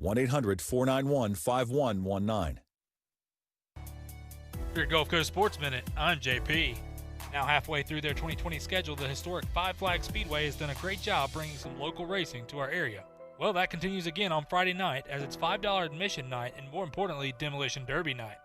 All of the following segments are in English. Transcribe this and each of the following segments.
1-800-491-5119. For your Gulf Coast Sports Minute, I'm JP. Now halfway through their 2020 schedule, the historic Five Flag Speedway has done a great job bringing some local racing to our area. Well, that continues again on Friday night as it's $5 admission night and, more importantly, Demolition Derby night.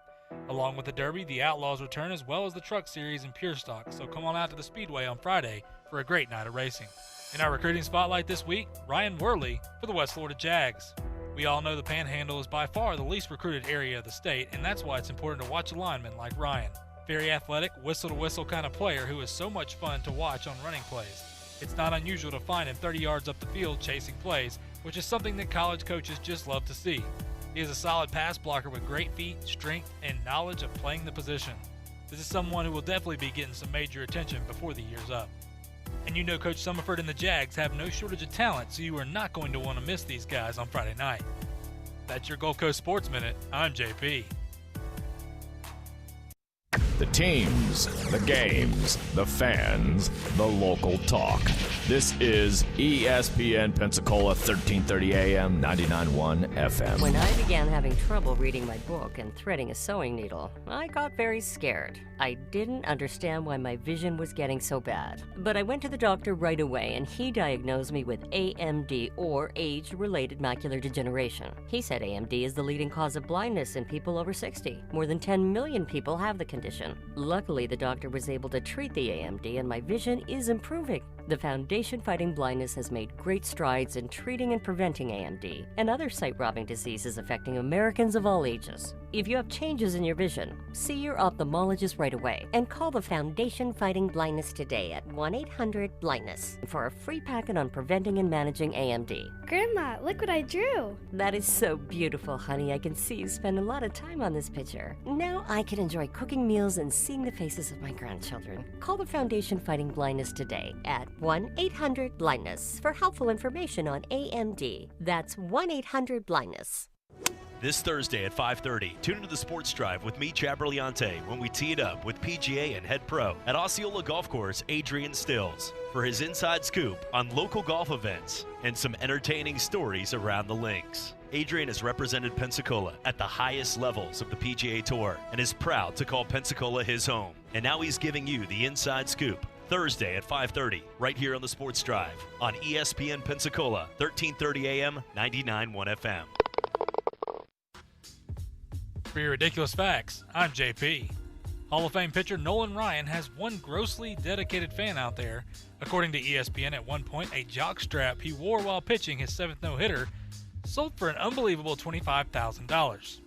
Along with the Derby, the Outlaws return as well as the Truck Series and Pure Stock, so come on out to the Speedway on Friday for a great night of racing. In our recruiting spotlight this week, Ryan Worley for the West Florida Jags. We all know the Panhandle is by far the least recruited area of the state, and that's why it's important to watch a lineman like Ryan. Very athletic, whistle-to-whistle kind of player who is so much fun to watch on running plays. It's not unusual to find him 30 yards up the field chasing plays, which is something that college coaches just love to see. He is a solid pass blocker with great feet, strength, and knowledge of playing the position. This is someone who will definitely be getting some major attention before the year's up. And you know Coach Summerford and the Jags have no shortage of talent, so you are not going to want to miss these guys on Friday night. That's your Gulf Coast Sports Minute. I'm JP. The teams, the games, the fans, the local talk. This is ESPN Pensacola 1330 AM, 99.1 FM. When I began having trouble reading my book and threading a sewing needle, I got very scared. I didn't understand why my vision was getting so bad. But I went to the doctor right away and he diagnosed me with AMD, or age-related macular degeneration. He said AMD is the leading cause of blindness in people over 60. More than 10 million people have the condition. Luckily, the doctor was able to treat the AMD and my vision is improving. The Foundation Fighting Blindness has made great strides in treating and preventing AMD and other sight-robbing diseases affecting Americans of all ages. If you have changes in your vision, see your ophthalmologist right away and call the Foundation Fighting Blindness today at 1-800-BLINDNESS for a free packet on preventing and managing AMD. Grandma, look what I drew. That is so beautiful, honey. I can see you spend a lot of time on this picture. Now I can enjoy cooking meals and seeing the faces of my grandchildren. Call the Foundation Fighting Blindness today at 1-800-BLINDNESS for helpful information on AMD. That's 1-800-BLINDNESS. This Thursday at 5:30, tune into the Sports Drive with me, Chad Brillante, when we tee it up with PGA and head pro at Osceola Golf Course, Adrian Stills, for his inside scoop on local golf events and some entertaining stories around the links. Adrian has represented Pensacola at the highest levels of the PGA Tour and is proud to call Pensacola his home. And now he's giving you the inside scoop Thursday at 5:30, right here on the Sports Drive on ESPN Pensacola, 1330 AM, 99.1 FM. For your ridiculous facts, I'm JP. Hall of Fame pitcher Nolan Ryan has one grossly dedicated fan out there. According to ESPN, at one point, a jockstrap he wore while pitching his seventh no-hitter sold for an unbelievable $25,000.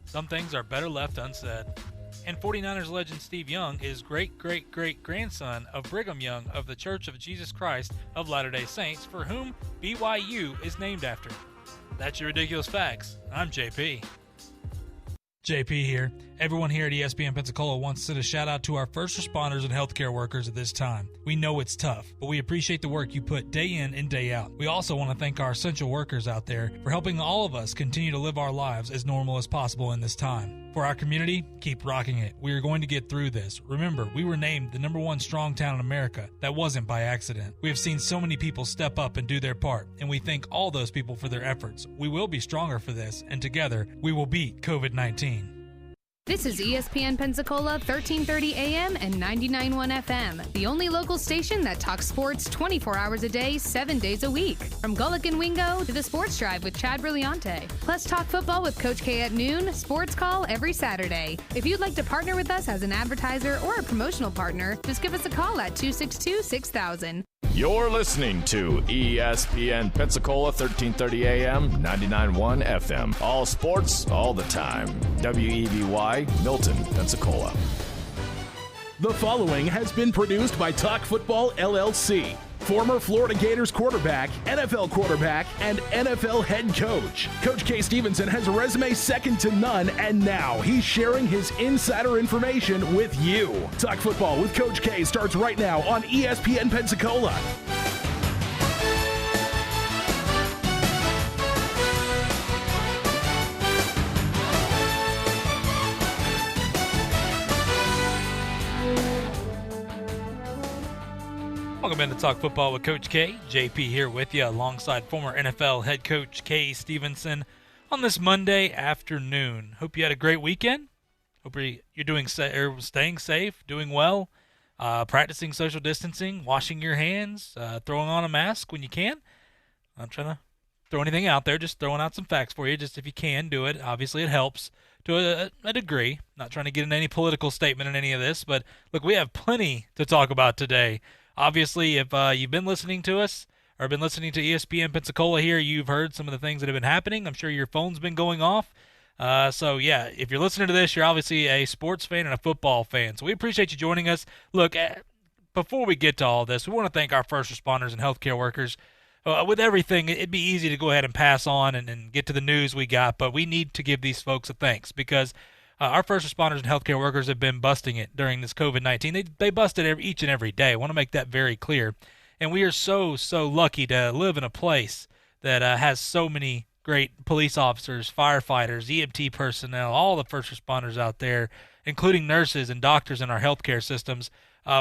Some things are better left unsaid. And 49ers legend Steve Young is great-great-great-grandson of Brigham Young of the Church of Jesus Christ of Latter-day Saints, for whom BYU is named after. That's your ridiculous facts. I'm JP. JP here. Everyone here at ESPN Pensacola wants to send a shout out to our first responders and healthcare workers at this time. We know it's tough, but we appreciate the work you put day in and day out. We also want to thank our essential workers out there for helping all of us continue to live our lives as normal as possible in this time. For our community, keep rocking it. We are going to get through this. Remember, we were named the #1 strong town in America. That wasn't by accident. We have seen so many people step up and do their part, and we thank all those people for their efforts. We will be stronger for this, and together, we will beat COVID-19. This is ESPN Pensacola 1330 AM and 99.1 FM, the only local station that talks sports 24 hours a day, 7 days a week. From Gullick and Wingo to the Sports Drive with Chad Brillante. Plus talk football with Coach K at noon, sports call every Saturday. If you'd like to partner with us as an advertiser or a promotional partner, just give us a call at 262-6000. You're listening to ESPN Pensacola 1330 AM, 99.1 FM. All sports, all the time. WEVY, Milton, Pensacola. The following has been produced by Talk Football LLC. Former Florida Gators quarterback, NFL quarterback, and NFL head coach. Coach K. Stevenson has a resume second to none, and now he's sharing his insider information with you. Talk Football with Coach K starts right now on ESPN Pensacola. Welcome into Talk Football with Coach K. JP here with you alongside former NFL head coach K. Stevenson on this Monday afternoon. Hope you had a great weekend. Hope you're staying safe, doing well, practicing social distancing, washing your hands, throwing on a mask when you can. I'm trying to throw anything out there, just throwing out some facts for you. Just if you can do it, obviously it helps to a degree. Not trying to get in any political statement in any of this, but look, we have plenty to talk about today. Obviously, if you've been listening to us or been listening to ESPN Pensacola here, you've heard some of the things that have been happening. I'm sure your phone's been going off. So, yeah, if you're listening to this, you're obviously a sports fan and a football fan. So we appreciate you joining us. Look, before we get to all this, we want to thank our first responders and healthcare workers. With everything, it'd be easy to go ahead and pass on and get to the news we got, but we need to give these folks a thanks because our first responders and healthcare workers have been busting it during this COVID-19. They bust it each and every day. I want to make that very clear. And we are so lucky to live in a place that has so many great police officers, firefighters, EMT personnel, all the first responders out there, including nurses and doctors in our healthcare systems.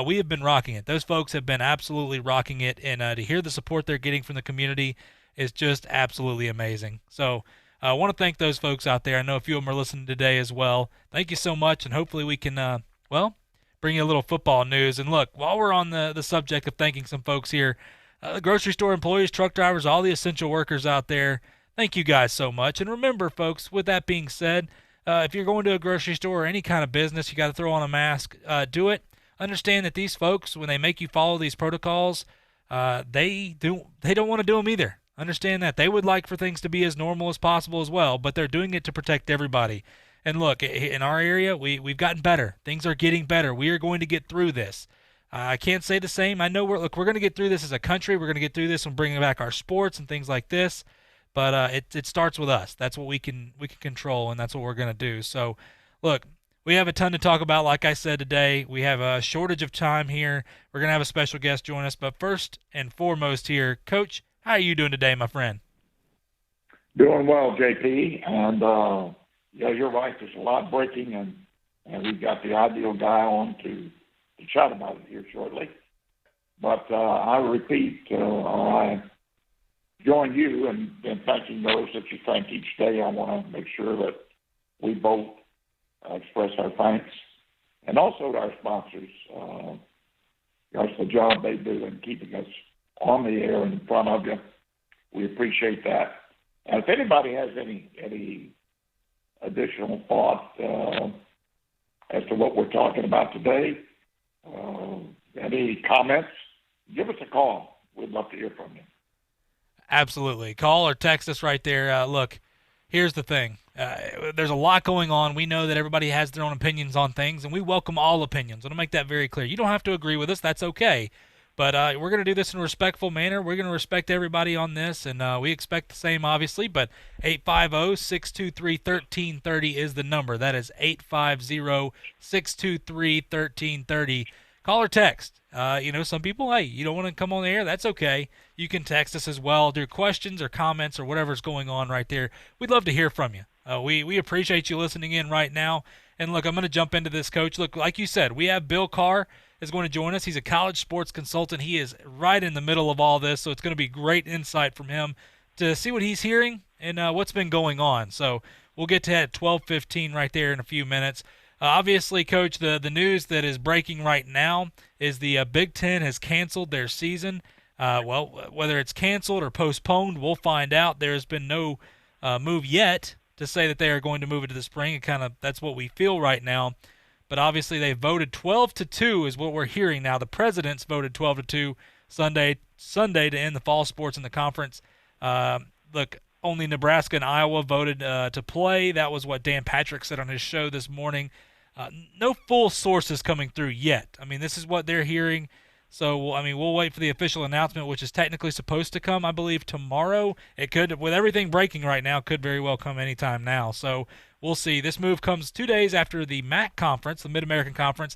We have been rocking it. Those folks have been absolutely rocking it, and to hear the support they're getting from the community is just absolutely amazing. So I want to thank those folks out there. I know a few of them are listening today as well. Thank you so much, and hopefully we can, bring you a little football news. And look, while we're on the subject of thanking some folks here, the grocery store employees, truck drivers, all the essential workers out there, thank you guys so much. And remember, folks, with that being said, if you're going to a grocery store or any kind of business, you got to throw on a mask, do it. Understand that these folks, when they make you follow these protocols, they don't want to do them either. Understand that. They would like for things to be as normal as possible as well, but they're doing it to protect everybody. And look, in our area, we've gotten better. Things are getting better. We are going to get through this. I can't say the same. I know we're going to get through this as a country. We're going to get through this and bringing back our sports and things like this. But it starts with us. That's what we can control, and that's what we're going to do. So, look, we have a ton to talk about. Like I said today, we have a shortage of time here. We're going to have a special guest join us. But first and foremost here, Coach, how are you doing today, my friend? Doing well, JP. And, you're right. There's a lot breaking, and we've got the ideal guy on to chat about it here shortly. But I repeat, I join you in thanking those that you thank each day. I want to make sure that we both express our thanks. And also to our sponsors. That's the job they do in keeping us on the air and in front of you. We appreciate that. And if anybody has any additional thought as to what we're talking about today, any comments, give us a call. We'd love to hear from you. Absolutely. Call or text us right there. Look, here's the thing. There's a lot going on. We know that everybody has their own opinions on things, and we welcome all opinions. I want to make that very clear. You don't have to agree with us. That's okay. But we're going to do this in a respectful manner. We're going to respect everybody on this, and we expect the same, obviously. But 850-623-1330 is the number. That is 850-623-1330. Call or text. Some people, hey, you don't want to come on the air? That's okay. You can text us as well. Do questions or comments or whatever's going on right there. We'd love to hear from you. We appreciate you listening in right now. And, look, I'm going to jump into this, Coach. Look, like you said, we have Bill Carr is going to join us. He's a college sports consultant. He is right in the middle of all this, so it's going to be great insight from him to see what he's hearing and what's been going on. So we'll get to that at 12:15 right there in a few minutes. Obviously, Coach, the news that is breaking right now is the Big Ten has canceled their season. Whether it's canceled or postponed, we'll find out. There has been no move yet to say that they are going to move it to the spring. And that's what we feel right now. But obviously they voted 12-2 is what we're hearing now. The presidents voted 12-2 Sunday to end the fall sports in the conference. Look, only Nebraska and Iowa voted to play. That was what Dan Patrick said on his show this morning. No full sources coming through yet. I mean, this is what they're hearing. So, we'll wait for the official announcement, which is technically supposed to come, I believe, tomorrow. It could, with everything breaking right now, could very well come anytime now. So we'll see. This move comes 2 days after the MAC conference, the Mid-American Conference,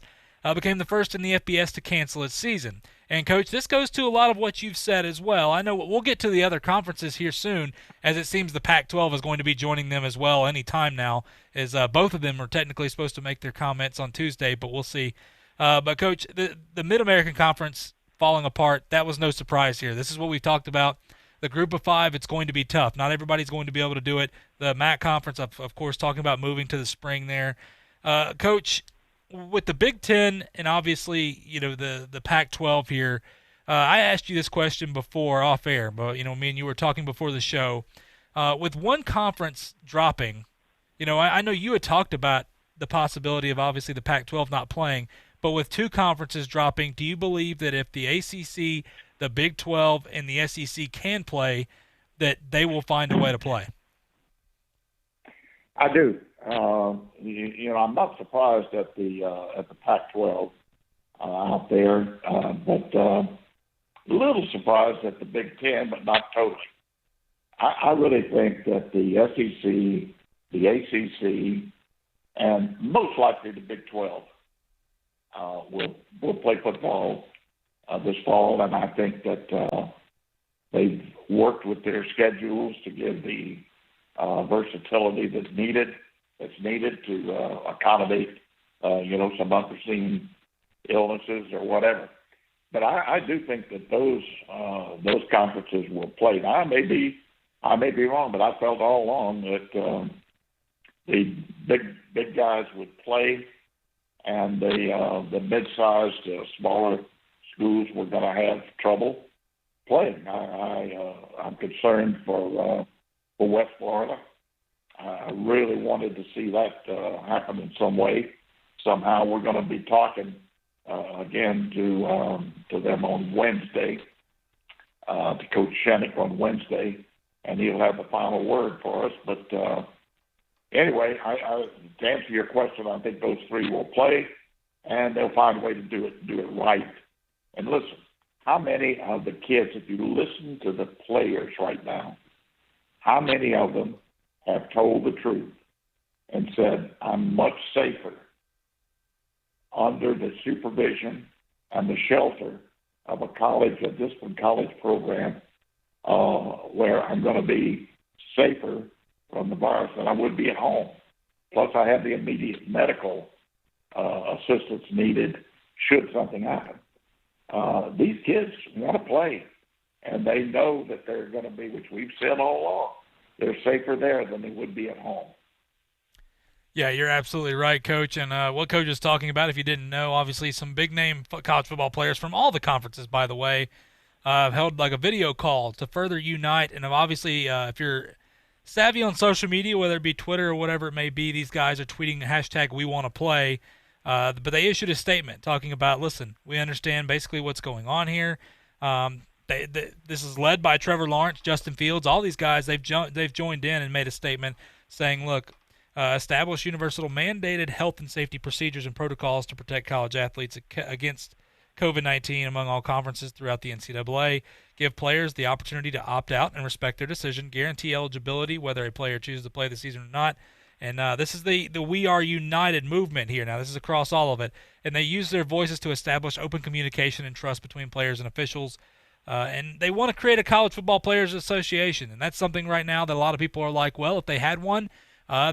became the first in the FBS to cancel its season. And, Coach, this goes to a lot of what you've said as well. I know we'll get to the other conferences here soon, as it seems the Pac-12 is going to be joining them as well any time now, as both of them are technically supposed to make their comments on Tuesday, but we'll see. But, Coach, the Mid-American Conference falling apart, that was no surprise here. This is what we talked about. The group of 5, it's going to be tough. Not everybody's going to be able to do it. The MAC conference, of course, talking about moving to the spring there. Coach, with the Big Ten and obviously, the Pac-12 here, I asked you this question before off air, but, me and you were talking before the show. With one conference dropping, I know you had talked about the possibility of obviously the Pac-12 not playing, but with 2 conferences dropping, do you believe that if the ACC, the Big 12, and the SEC can play, that they will find a way to play? I do. I'm not surprised at the Pac-12 out there, but a little surprised at the Big Ten, but not totally. I really think that the SEC, the ACC, and most likely the Big 12 will play football this fall, and I think that they've worked with their schedules to give the versatility that's needed to accommodate some unforeseen illnesses or whatever. But I do think that those conferences will play. Now, I may be wrong, but I felt all along that the big guys would play, and the mid-sized, smaller schools were going to have trouble playing. I'm concerned for West Florida. I really wanted to see that happen in some way. Somehow we're going to be talking again to them on Wednesday, to Coach Shennick on Wednesday, and he'll have the final word for us. But anyway, to answer your question, I think those 3 will play, and they'll find a way to do it right. And listen, how many of the kids, if you listen to the players right now, how many of them have told the truth and said, I'm much safer under the supervision and the shelter of a disciplined college program where I'm going to be safer from the virus than I would be at home. Plus, I have the immediate medical assistance needed should something happen. These kids want to play, and they know that they're going to be, which we've said all along, they're safer there than they would be at home. Yeah, you're absolutely right, Coach. And what Coach is talking about, if you didn't know, obviously some big-name college football players from all the conferences, by the way, held like a video call to further unite. And obviously, if you're savvy on social media, whether it be Twitter or whatever it may be, these guys are tweeting hashtag We Want to Play. But they issued a statement talking about, listen, we understand basically what's going on here. This is led by Trevor Lawrence, Justin Fields, all these guys. They've joined in and made a statement saying, look, establish universal mandated health and safety procedures and protocols to protect college athletes against COVID-19 among all conferences throughout the NCAA. Give players the opportunity to opt out and respect their decision. Guarantee eligibility whether a player chooses to play the season or not. And this is the We Are United movement here. Now, this is across all of it. And they use their voices to establish open communication and trust between players and officials. And they want to create a college football players association. And that's something right now that a lot of people are like, well, if they had one,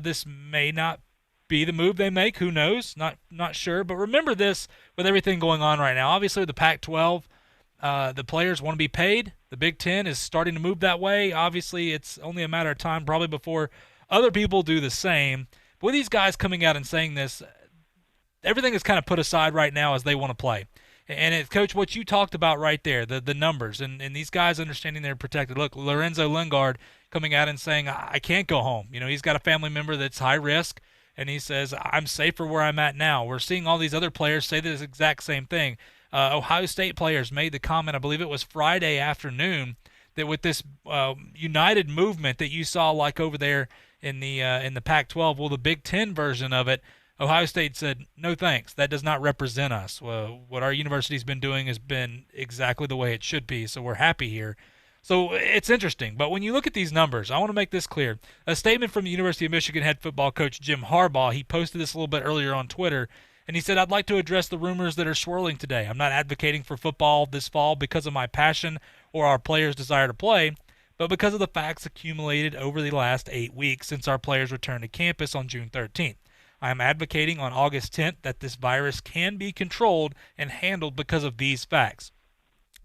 this may not be the move they make. Who knows? Not sure. But remember this with everything going on right now. Obviously, the Pac-12, the players want to be paid. The Big Ten is starting to move that way. Obviously, it's only a matter of time probably before other people do the same. But with these guys coming out and saying this, everything is kind of put aside right now as they want to play. And it's, Coach, what you talked about right there, the numbers, and these guys understanding they're protected. Look, Lorenzo Lingard coming out and saying, I can't go home. He's got a family member that's high risk, and he says, I'm safer where I'm at now. We're seeing all these other players say this exact same thing. Ohio State players made the comment, I believe it was Friday afternoon, that with this united movement that you saw like over there in the Pac-12, well, the Big Ten version of it, Ohio State said, no thanks, that does not represent us. What our university's been doing has been exactly the way it should be, so we're happy here. So it's interesting. But when you look at these numbers, I want to make this clear. A statement from the University of Michigan head football coach Jim Harbaugh, he posted this a little bit earlier on Twitter, and he said, I'd like to address the rumors that are swirling today. I'm not advocating for football this fall because of my passion or our players' desire to play, but because of the facts accumulated over the last 8 weeks since our players returned to campus on June 13th. I am advocating on August 10th that this virus can be controlled and handled because of these facts.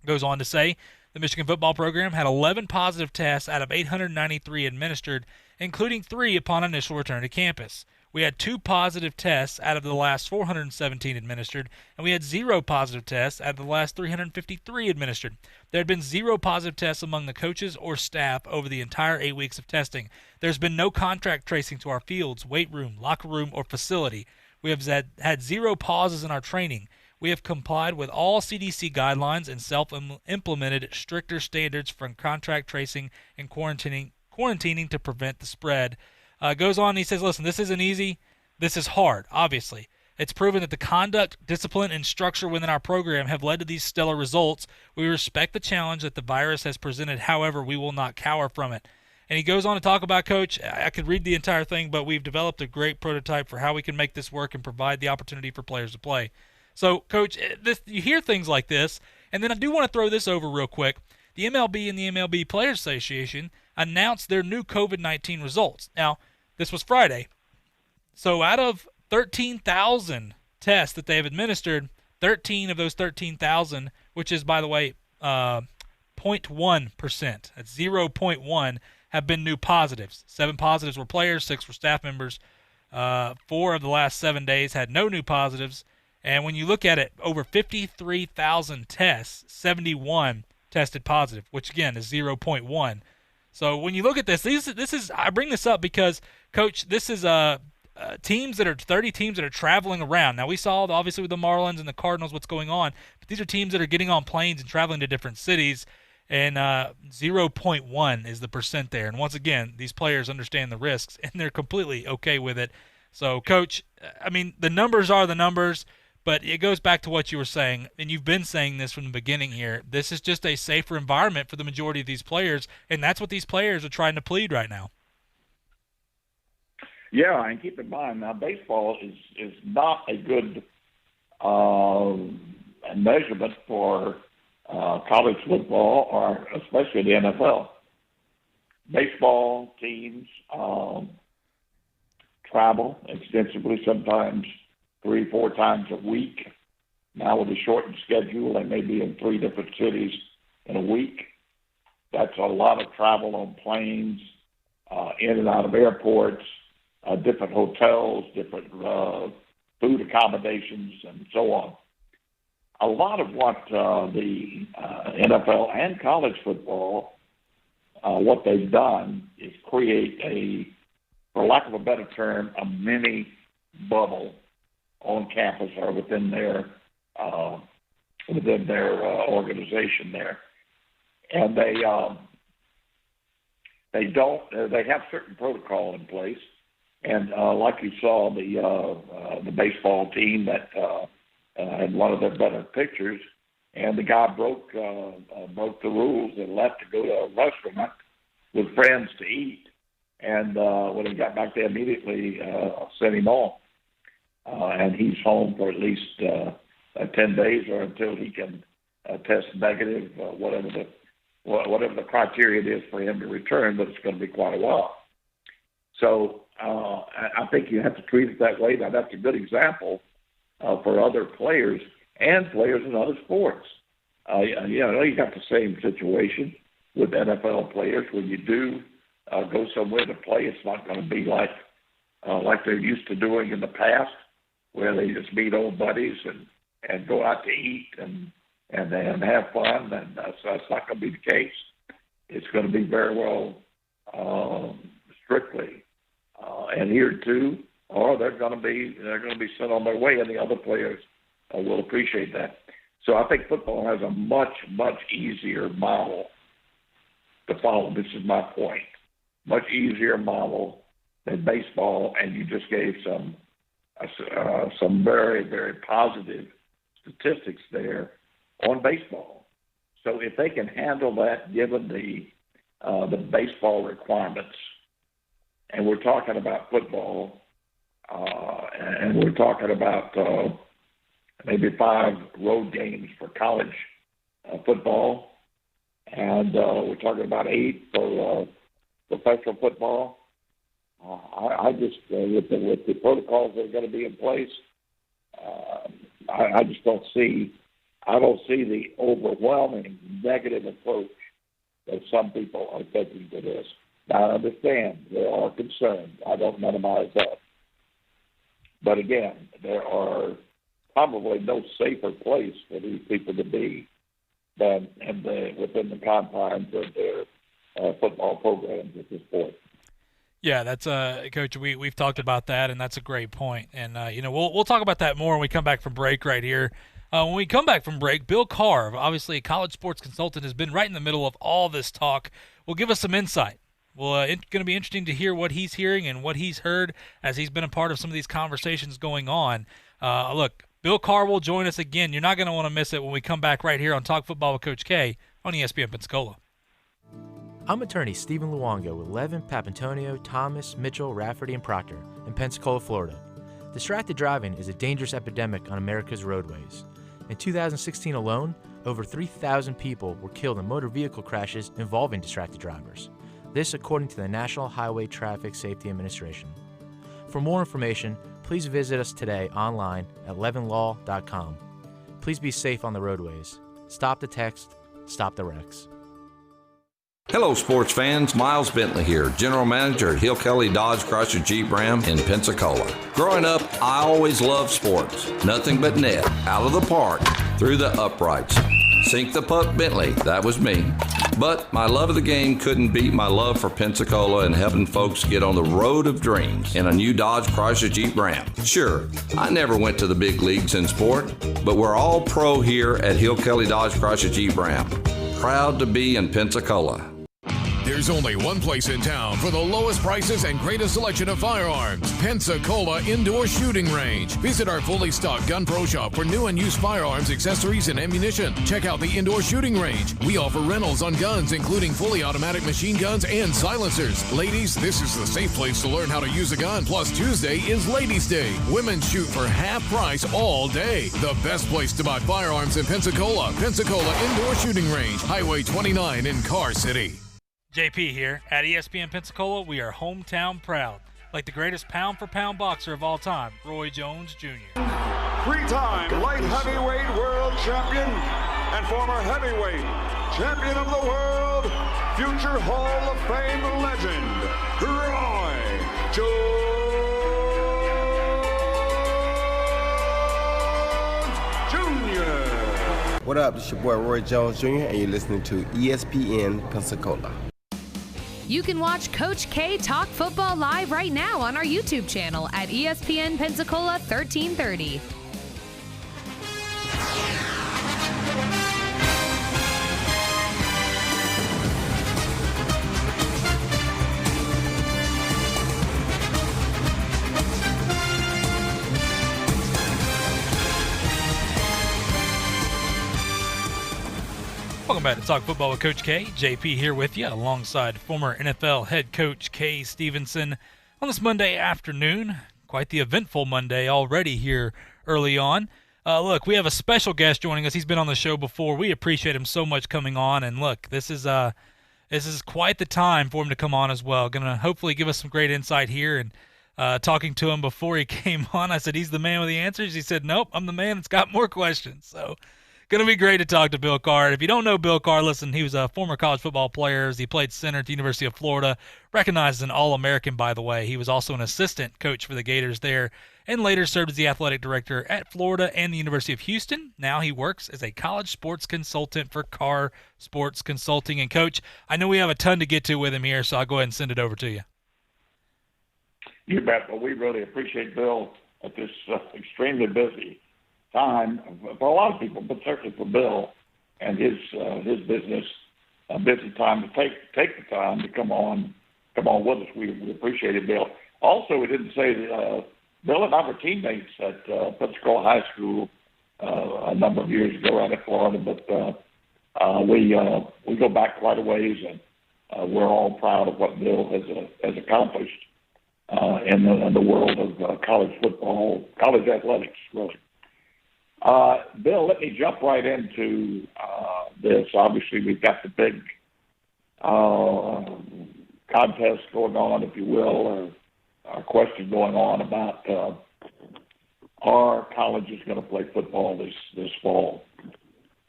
Goes on to say the Michigan football program had 11 positive tests out of 893 administered, including 3 upon initial return to campus. We had 2 positive tests out of the last 417 administered, and we had 0 positive tests out of the last 353 administered. There had been 0 positive tests among the coaches or staff over the entire 8 weeks of testing. There's been no contract tracing to our fields, weight room, locker room, or facility. We have had 0 pauses in our training. We have complied with all CDC guidelines and self-implemented stricter standards for contract tracing and quarantining to prevent the spread. Goes on and he says, listen, this isn't easy. This is hard, obviously. It's proven that the conduct, discipline, and structure within our program have led to these stellar results. We respect the challenge that the virus has presented. However, we will not cower from it. And he goes on to talk about, Coach, I could read the entire thing, but we've developed a great prototype for how we can make this work and provide the opportunity for players to play. So, Coach, you hear things like this, and then I do want to throw this over real quick. The MLB and the MLB Players Association announced their new COVID-19 results. Now, this was Friday. So out of 13,000 tests that they have administered, 13 of those 13,000, which is, by the way, 0.1%, that's 0.1, have been new positives. 7 positives were players, 6 were staff members. 4 of the last 7 days had no new positives. And when you look at it, over 53,000 tests, 71 tested positive, which again is 0.1. So when you look at this is I bring this up because, Coach, this is 30 teams that are traveling around. Now we saw obviously with the Marlins and the Cardinals what's going on, but these are teams that are getting on planes and traveling to different cities, and 0.1 is the percent there. And once again, these players understand the risks and they're completely okay with it. So, Coach, I mean, the numbers are the numbers. But it goes back to what you were saying, and you've been saying this from the beginning here. This is just a safer environment for the majority of these players, and that's what these players are trying to plead right now. Yeah, and keep in mind, now baseball is not a good measurement for college football or especially the NFL. Baseball teams travel extensively, sometimes 3-4 times a week. Now with a shortened schedule, they may be in 3 different cities in a week. That's a lot of travel on planes, in and out of airports, different hotels, different food accommodations, and so on. A lot of what the NFL and college football, what they've done is create for lack of a better term, a mini bubble on campus or within their organization there, and they have certain protocol in place, and like you saw the baseball team that had one of their better pictures, and the guy broke the rules and left to go to a restaurant with friends to eat, and when he got back there immediately sent him off. And he's home for at least 10 days or until he can test negative, whatever the criteria it is for him to return, but it's going to be quite a while. So I think you have to treat it that way. Now, that's a good example for other players and players in other sports. You got the same situation with NFL players. When you do go somewhere to play, it's not going to be like they're used to doing in the past, where they just meet old buddies and go out to eat and have fun, and so that's not going to be the case. It's going to be very well strictly adhered to, or they're going to be sent on their way, and the other players will appreciate that. So I think football has a much easier model to follow. This is my point. Much easier model than baseball, and you just gave some very, very positive statistics there on baseball. So if they can handle that, given the baseball requirements, and we're talking about football, and we're talking about maybe 5 road games for college football, and we're talking about 8 for professional football. I just, with the protocols that are going to be in place, I just don't see I don't see the overwhelming negative approach that some people are taking to this. Now, I understand there are concerns. I don't minimize that. But again, there are probably no safer place for these people to be than within the confines of their football programs at this point. Yeah, that's Coach. We've talked about that, and that's a great point. And we'll talk about that more when we come back from break right here. When we come back from break, Bill Carr, obviously a college sports consultant, has been right in the middle of all this talk. Will give us some insight. Well, it's going to be interesting to hear what he's hearing and what he's heard as he's been a part of some of these conversations going on. Look, Bill Carr will join us again. You're not going to want to miss it when we come back right here on Talk Football with Coach K on ESPN Pensacola. I'm attorney Stephen Luongo with Levin, Papantonio, Thomas, Mitchell, Rafferty, and Proctor in Pensacola, Florida. Distracted driving is a dangerous epidemic on America's roadways. In 2016 alone, over 3,000 people were killed in motor vehicle crashes involving distracted drivers. This according to the National Highway Traffic Safety Administration. For more information, please visit us today online at levinlaw.com. Please be safe on the roadways. Stop the text, stop the wrecks. Hello, sports fans. Miles Bentley here, General Manager at Hill Kelly Dodge Chrysler Jeep Ram in Pensacola. Growing up, I always loved sports. Nothing but net, out of the park, through the uprights. Sink the puck Bentley, that was me. But my love of the game couldn't beat my love for Pensacola and helping folks get on the road of dreams in a new Dodge Chrysler Jeep Ram. Sure, I never went to the big leagues in sport, but we're all pro here at Hill Kelly Dodge Chrysler Jeep Ram. Proud to be in Pensacola. There's only one place in town for the lowest prices and greatest selection of firearms. Pensacola Indoor Shooting Range. Visit our fully stocked Gun Pro Shop for new and used firearms, accessories, and ammunition. Check out the Indoor Shooting Range. We offer rentals on guns, including fully automatic machine guns and silencers. Ladies, this is the safe place to learn how to use a gun. Plus, Tuesday is Ladies' Day. Women shoot for half price all day. The best place to buy firearms in Pensacola. Pensacola Indoor Shooting Range. Highway 29 in Car City. JP here. At ESPN Pensacola, we are hometown proud. Like the greatest pound-for-pound boxer of all time, Roy Jones Jr. Three-time light heavyweight world champion and former heavyweight champion of the world, future Hall of Fame legend, Roy Jones Jr. What up? This is your boy Roy Jones Jr. and you're listening to ESPN Pensacola. You can watch Coach K talk football live right now on our YouTube channel at ESPN Pensacola 1330. Welcome back to Talk Football with Coach K. JP here with you alongside former NFL head coach Kay Stevenson on this Monday afternoon. Quite the eventful Monday already here early on. Look, we have a special guest joining us. He's been on the show before. We appreciate him so much coming on. And look, this is quite the time for him to come on as well. Going to hopefully give us some great insight here. And talking to him before he came on, I said, he's the man with the answers. He said, nope, I'm the man that's got more questions. So going to be great to talk to Bill Carr. If you don't know Bill Carr, listen, he was a former college football player. He played center at the University of Florida, recognized as an All-American, by the way. He was also an assistant coach for the Gators there and later served as the athletic director at Florida and the University of Houston. Now he works as a college sports consultant for Carr Sports Consulting. And, Coach, I know we have a ton to get to with him here, so I'll go ahead and send it over to you. You bet. Well, we really appreciate Bill at this extremely busy time for a lot of people, but certainly for Bill and his business, a busy time to take the time to come on with us. We appreciate it, Bill. Also, we didn't say Bill and I were teammates at Pensacola High School a number of years ago out in Florida, but we go back quite a ways, and we're all proud of what Bill has accomplished in the world of college football, college athletics, really. Bill, let me jump right into this. Obviously, we've got the big contest going on, if you will, or question going on about are colleges going to play football this fall.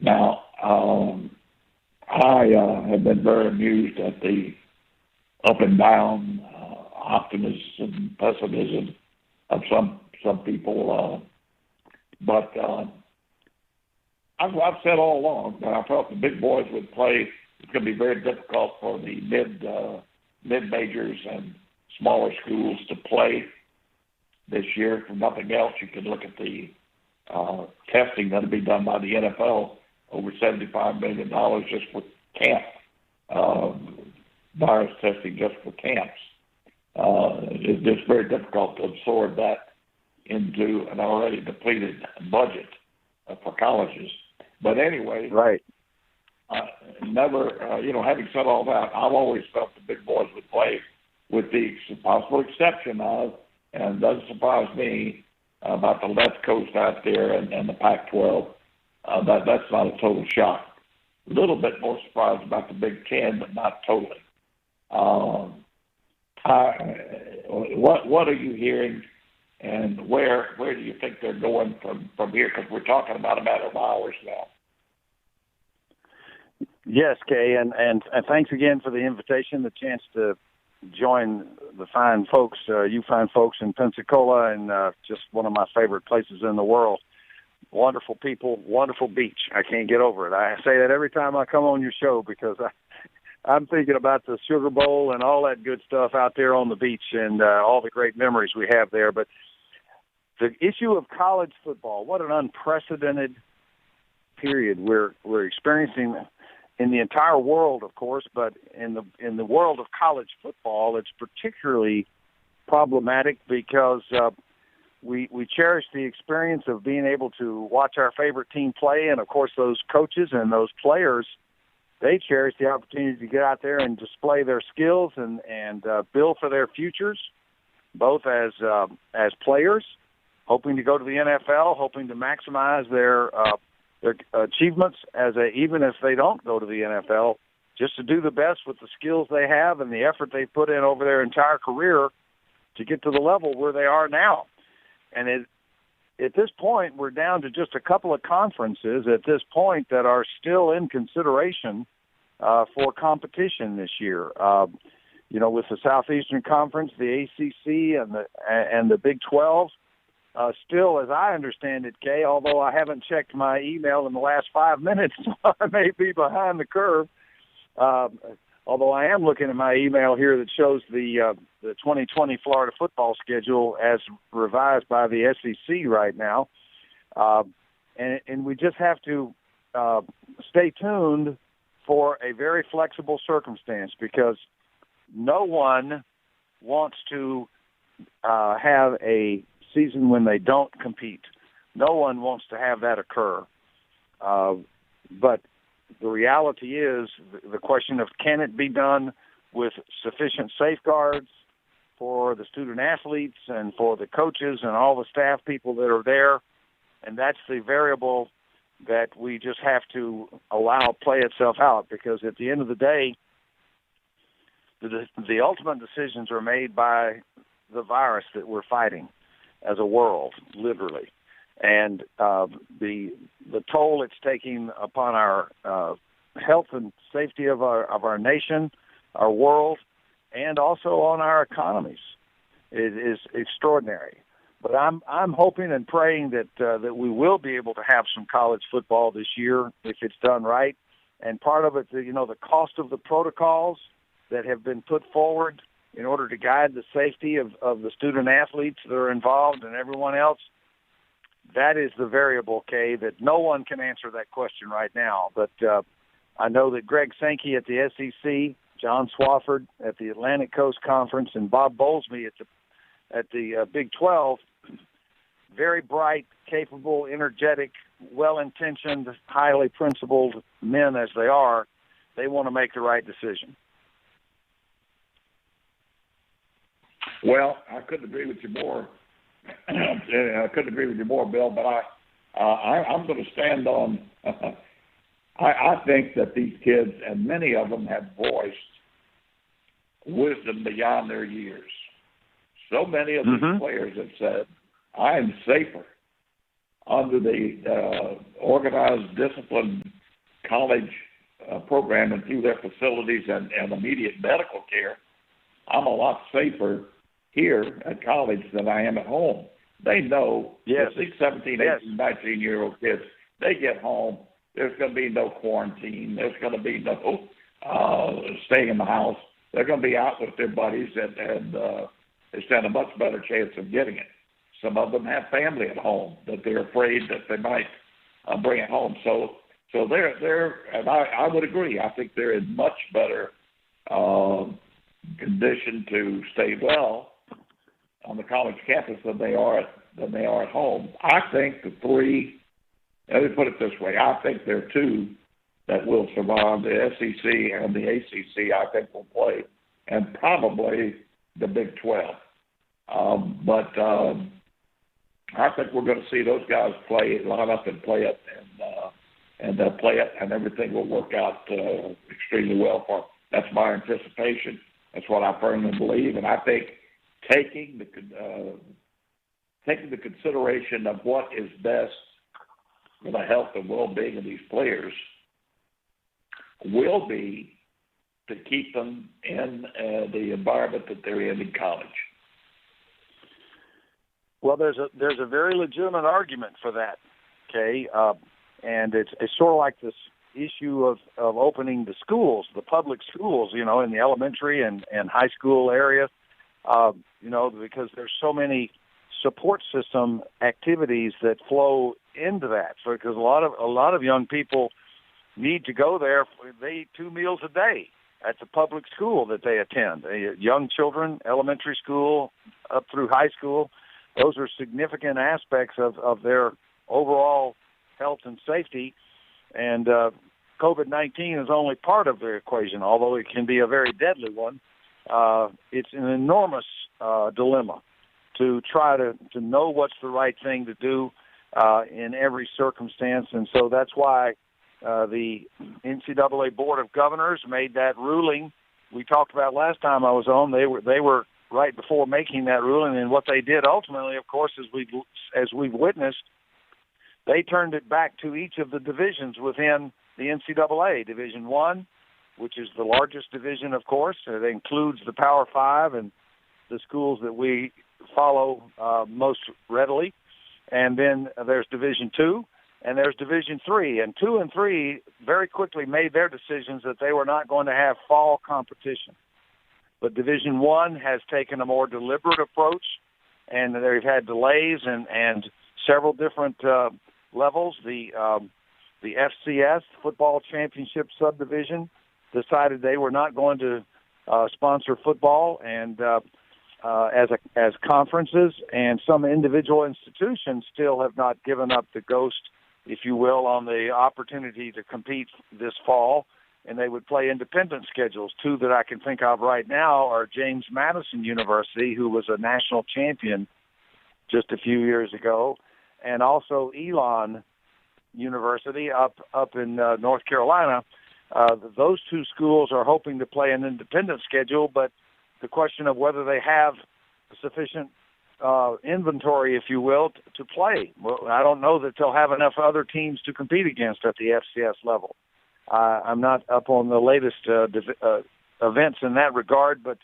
Now, I have been very amused at the up and down optimism and pessimism of some people, but I've said all along that I felt the big boys would play. It's going to be very difficult for the mid majors and smaller schools to play this year. For nothing else, you can look at the testing that'll be done by the NFL, over $75 million just for camp, virus testing just for camps. It's just very difficult to absorb that into an already depleted budget for colleges. But anyway, right. Having said all that, I've always felt the big boys would play, with the possible exception of, and it doesn't surprise me, about the left coast out there and the Pac-12. That's not a total shock. A little bit more surprised about the Big Ten, but not totally. What are you hearing, and where do you think they're going from here? Because we're talking about a matter of hours now. Yes, Kay, and thanks again for the invitation, the chance to join the fine folks, you fine folks in Pensacola, and just one of my favorite places in the world. Wonderful people, wonderful beach. I can't get over it. I say that every time I come on your show because I'm thinking about the Sugar Bowl and all that good stuff out there on the beach and all the great memories we have there. But the issue of college football, what an unprecedented period we're experiencing in the entire world, of course, but in the world of college football, it's particularly problematic because we cherish the experience of being able to watch our favorite team play, and of course those coaches and those players, they cherish the opportunity to get out there and display their skills and build for their futures, both as players, hoping to go to the NFL, hoping to maximize their achievements even if they don't go to the NFL, just to do the best with the skills they have and the effort they put in over their entire career to get to the level where they are now. And at this point, we're down to just a couple of conferences at this point that are still in consideration for competition this year. With the Southeastern Conference, the ACC, and the Big 12. Still, as I understand it, Kay, although I haven't checked my email in the last 5 minutes, so I may be behind the curve. Although I am looking at my email here that shows the 2020 Florida football schedule as revised by the SEC right now. And we just have to stay tuned for a very flexible circumstance because no one wants to have a season when they don't compete. No one wants to have that occur. But the reality is the question of can it be done with sufficient safeguards for the student athletes and for the coaches and all the staff people that are there. And that's the variable that we just have to allow play itself out because at the end of the day, the ultimate decisions are made by the virus that we're fighting as a world, literally, and the toll it's taking upon our health and safety of our nation, our world, and also on our economies is extraordinary. But I'm hoping and praying that we will be able to have some college football this year if it's done right. And part of it, the cost of the protocols that have been put forward in order to guide the safety of the student athletes that are involved and everyone else, that is the variable, Kay, that no one can answer that question right now. But I know that Greg Sankey at the SEC, John Swofford at the Atlantic Coast Conference, and Bob Bowlesby at the Big 12, very bright, capable, energetic, well-intentioned, highly principled men as they are, they want to make the right decision. Well, I couldn't agree with you more. Bill, but I'm going to stand on I think that these kids, and many of them have voiced wisdom beyond their years. So many of these players have said, I am safer under the organized, disciplined college program and through their facilities and immediate medical care, I'm a lot safer here at college than I am at home. They know that these 17, 18, 19-year-old kids, they get home, there's going to be no quarantine. There's going to be no staying in the house. They're going to be out with their buddies, and they stand a much better chance of getting it. Some of them have family at home that they're afraid that they might bring it home. So they're and I would agree. I think they're in much better condition to stay well on the college campus than they are at home. I think the three. Let me put it this way. I think there are two that will survive, the SEC and the ACC, I think will play, and probably the Big 12. But I think we're going to see those guys line up and play it, and play it, and everything will work out extremely well for them. That's my anticipation. That's what I firmly believe, and I think taking the consideration of what is best for the health and well-being of these players will be to keep them in the environment that they're in college. Well, there's a very legitimate argument for that, Kay, and it's sort of like this issue of opening the schools, the public schools, in the elementary and high school area, because there's so many support system activities that flow into that. So because a lot of young people need to go there. They eat 2 meals a day at the public school that they attend. Young children, elementary school up through high school, those are significant aspects of their overall health and safety. And COVID-19 is only part of the equation, although it can be a very deadly one. It's an enormous dilemma to try to know what's the right thing to do in every circumstance. And so that's why the NCAA Board of Governors made that ruling we talked about last time I was on. They were right before making that ruling, and what they did ultimately, of course, as we've witnessed, they turned it back to each of the divisions within the NCAA. Division I, which is the largest division, of course. It includes the Power Five and the schools that we follow most readily. And then there's Division II, and there's Division III. And 2 and 3 very quickly made their decisions that they were not going to have fall competition. But Division I has taken a more deliberate approach, and they've had delays and several different levels. The FCS, Football Championship Subdivision, decided they were not going to sponsor football and as conferences, and some individual institutions still have not given up the ghost, if you will, on the opportunity to compete this fall, and they would play independent schedules. 2 that I can think of right now are James Madison University, who was a national champion just a few years ago, and also Elon University up in North Carolina. Those 2 schools are hoping to play an independent schedule, but the question of whether they have sufficient inventory, if you will, to play. Well, I don't know that they'll have enough other teams to compete against at the FCS level. I'm not up on the latest events in that regard, but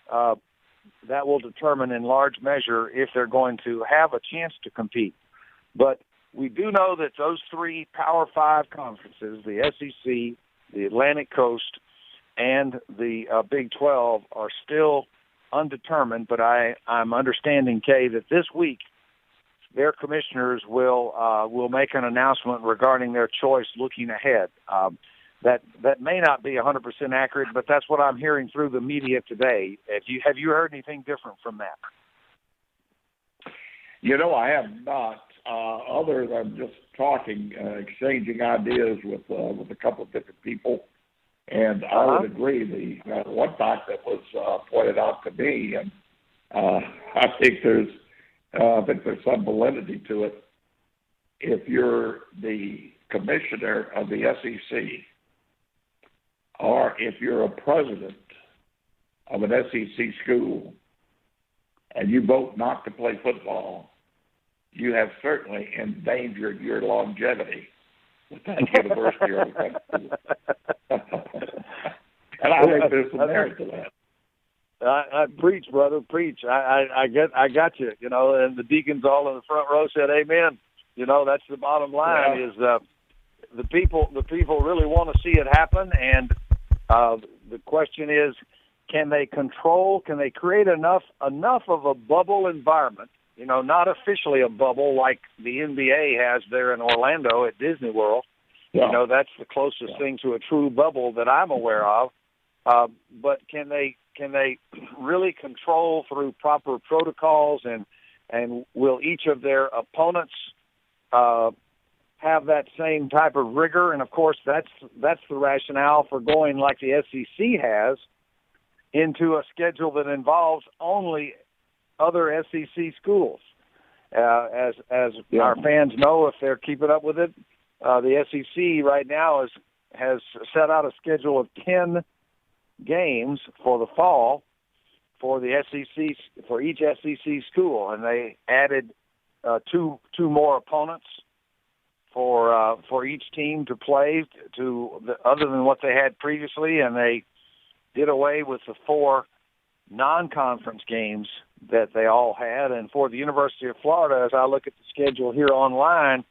that will determine in large measure if they're going to have a chance to compete. But we do know that those 3 Power 5 conferences, the SEC, the Atlantic Coast, and the Big 12 are still undetermined, but I'm understanding, Kay, that this week their commissioners will make an announcement regarding their choice looking ahead. That may not be 100% accurate, but that's what I'm hearing through the media today. Have you heard anything different from that? I have not, other than just talking, exchanging ideas with a couple of different people. And I would agree. The one fact that was pointed out to me, and I think there's some validity to it. If you're the commissioner of the SEC, or if you're a president of an SEC school, and you vote not to play football, you have certainly endangered your longevity with that university or that school. And I think there's some merit to that. I preach, brother, preach. I got you. You know, and the deacons all in the front row said, "Amen." You know, that's the bottom line. Is the people really want to see it happen, and the question is, can they create enough of a bubble environment? You know, not officially a bubble like the NBA has there in Orlando at Disney World. Yeah. You know, that's the closest thing to a true bubble that I'm aware of. But can they really control through proper protocols, and will each of their opponents have that same type of rigor? And of course, that's the rationale for going like the SEC has into a schedule that involves only other SEC schools. As our fans know, if they're keeping up with it, the SEC right now has set out a schedule of 10 games for the fall for the SEC, for each SEC school, and they added two more opponents for each team to play other than what they had previously, and they did away with the 4 non-conference games that they all had. And for the University of Florida, as I look at the schedule here online,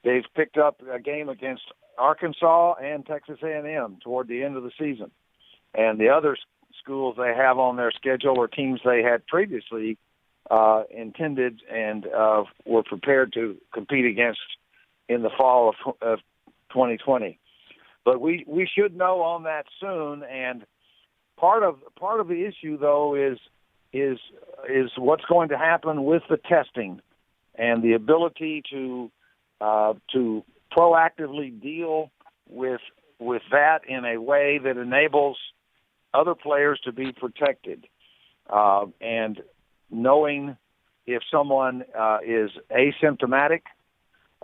they've picked up a game against Arkansas and Texas A&M toward the end of the season. And the other schools they have on their schedule are teams they had previously intended and were prepared to compete against in the fall of 2020. But we should know on that soon. And part of the issue, though, is what's going to happen with the testing and the ability to proactively deal with that in a way that enables other players to be protected, and knowing if someone is asymptomatic,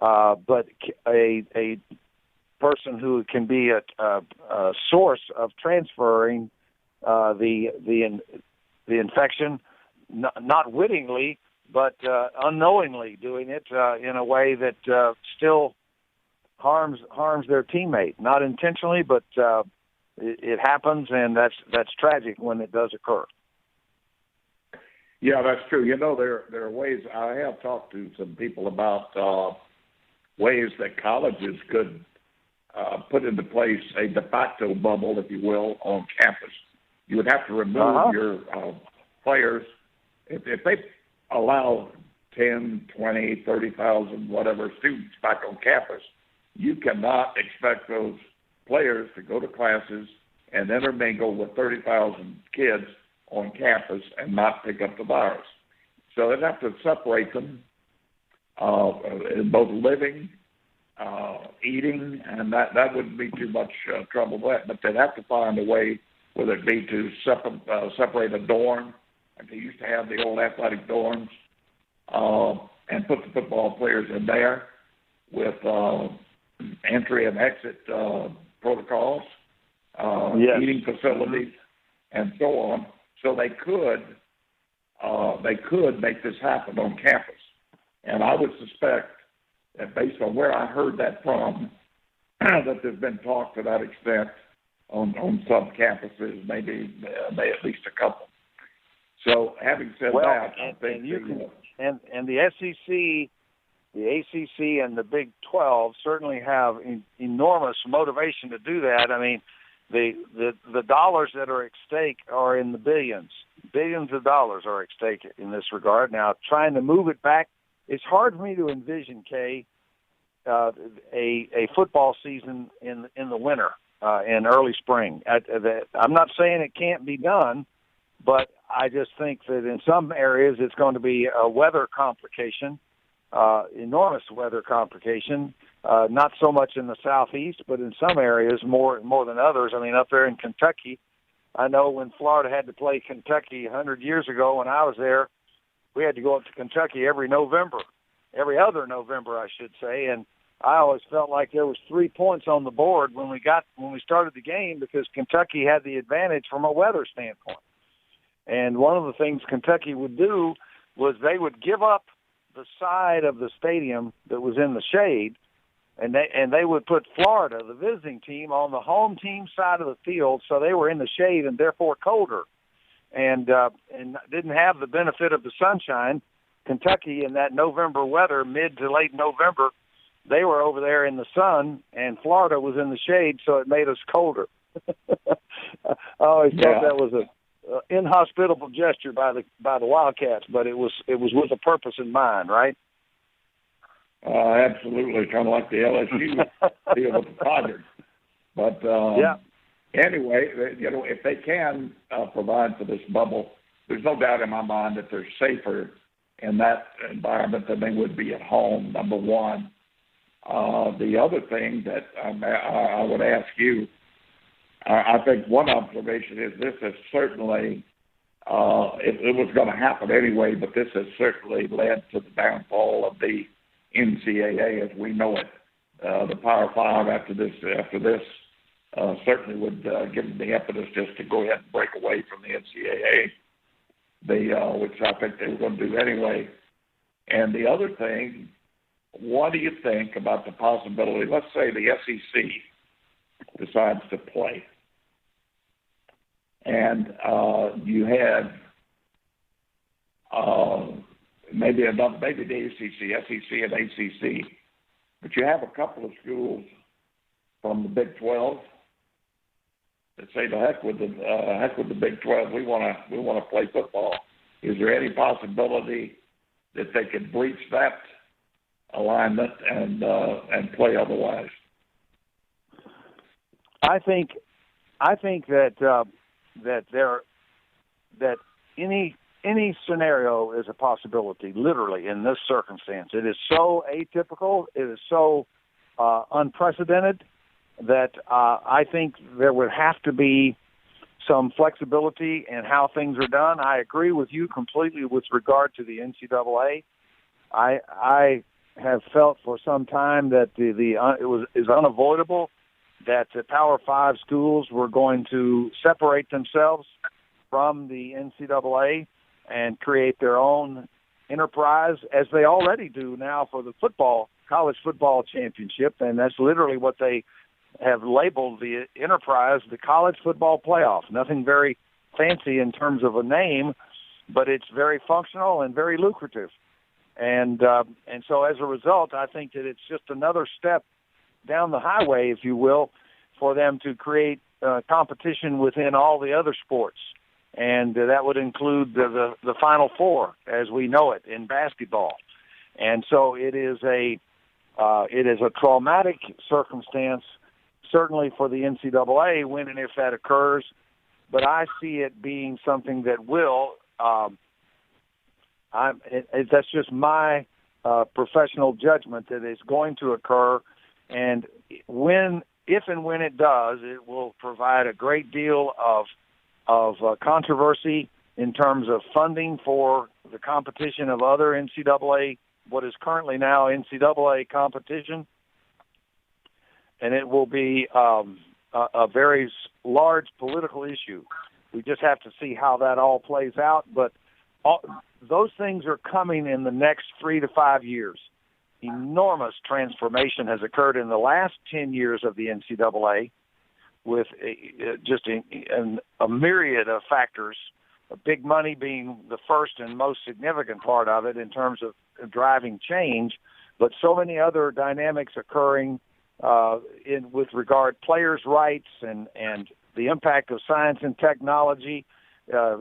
but a person who can be a source of transferring the infection, not wittingly, but unknowingly doing it in a way that still harms their teammate, not intentionally, but it happens, and that's tragic when it does occur. Yeah, that's true. You know, there are ways. I have talked to some people about ways that colleges could put into place a de facto bubble, if you will, on campus. You would have to remove your players. If they allow 10, 20, 30,000, whatever students back on campus, you cannot expect those players to go to classes and intermingle with 30,000 kids on campus and not pick up the virus. So they'd have to separate them in both living, eating, and that wouldn't be too much trouble with that. But they'd have to find a way, whether it be to separate a dorm, like they used to have the old athletic dorms, and put the football players in there with entry and exit protocols, eating facilities, and so on. So they could make this happen on campus. And I would suspect that based on where I heard that from, that there's been talk to that extent on some campuses, maybe at least a couple. So having said that, I think and the SEC, the ACC, and the Big 12 certainly have enormous motivation to do that. I mean, the dollars that are at stake are in the billions. Billions of dollars are at stake in this regard. Now, trying to move it back, it's hard for me to envision, Kay, a football season in the winter, in early spring. I'm not saying it can't be done, but I just think that in some areas it's going to be a weather complication, enormous weather complication. Not so much in the southeast, but in some areas more than others. I mean, up there in Kentucky, I know when Florida had to play Kentucky 100 years ago when I was there, we had to go up to Kentucky every other November, I should say, and I always felt like there was 3 points on the board when we started the game because Kentucky had the advantage from a weather standpoint. And one of the things Kentucky would do was they would give up the side of the stadium that was in the shade, and they would put Florida, the visiting team, on the home team side of the field, so they were in the shade and therefore colder, and didn't have the benefit of the sunshine. Kentucky in that November weather, mid to late November, they were over there in the sun, and Florida was in the shade, so it made us colder. I always thought that was a inhospitable gesture by the Wildcats, but it was with a purpose in mind, right? Absolutely, kind of like the LSU deal with the Tigers. But anyway, if they can provide for this bubble, there's no doubt in my mind that they're safer in that environment than they would be at home, number one. The other thing that I would ask you, I think one observation is this has certainly, it was going to happen anyway, but this has certainly led to the downfall of the NCAA as we know it. The Power Five after this certainly would give them the impetus just to go ahead and break away from the NCAA, which I think they were going to do anyway. And the other thing, what do you think about the possibility, let's say the SEC decides to play, and you had maybe the SEC and ACC, but you have a couple of schools from the Big 12 that say, "The heck with the Big 12. We want to play football." Is there any possibility that they could breach that alignment and play otherwise? I think that any scenario is a possibility. Literally, in this circumstance, it is so atypical. It is so unprecedented that I think there would have to be some flexibility in how things are done. I agree with you completely with regard to the NCAA. I have felt for some time that it is unavoidable that the Power Five schools were going to separate themselves from the NCAA and create their own enterprise, as they already do now for the college football championship, and that's literally what they have labeled the enterprise, the college football playoff. Nothing very fancy in terms of a name, but it's very functional and very lucrative. And so as a result, I think that it's just another step down the highway, if you will, for them to create competition within all the other sports. And that would include the Final Four, as we know it, in basketball. And so it is a traumatic circumstance, certainly for the NCAA, when and if that occurs. But I see it being something that will. That's just my professional judgment that it's going to occur, and if and when it does, it will provide a great deal of controversy in terms of funding for the competition of other NCAA, what is currently now NCAA competition, and it will be a very large political issue. We just have to see how that all plays out, but those things are coming in the next 3 to 5 years. Enormous transformation has occurred in the last 10 years of the NCAA with just a myriad of factors, big money being the first and most significant part of it in terms of driving change, but so many other dynamics occurring with regard players' rights and the impact of science and technology,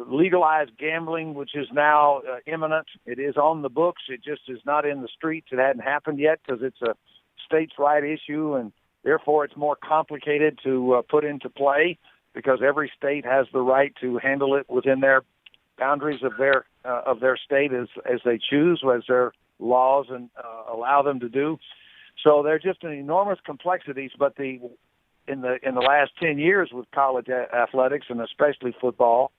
legalized gambling, which is now imminent. It is on the books. It just is not in the streets. It hadn't happened yet because it's a states' right issue, and therefore it's more complicated to put into play because every state has the right to handle it within their boundaries of their state as they choose, as their laws and allow them to do. So they're just an enormous complexities. But in the last 10 years with college athletics and especially football.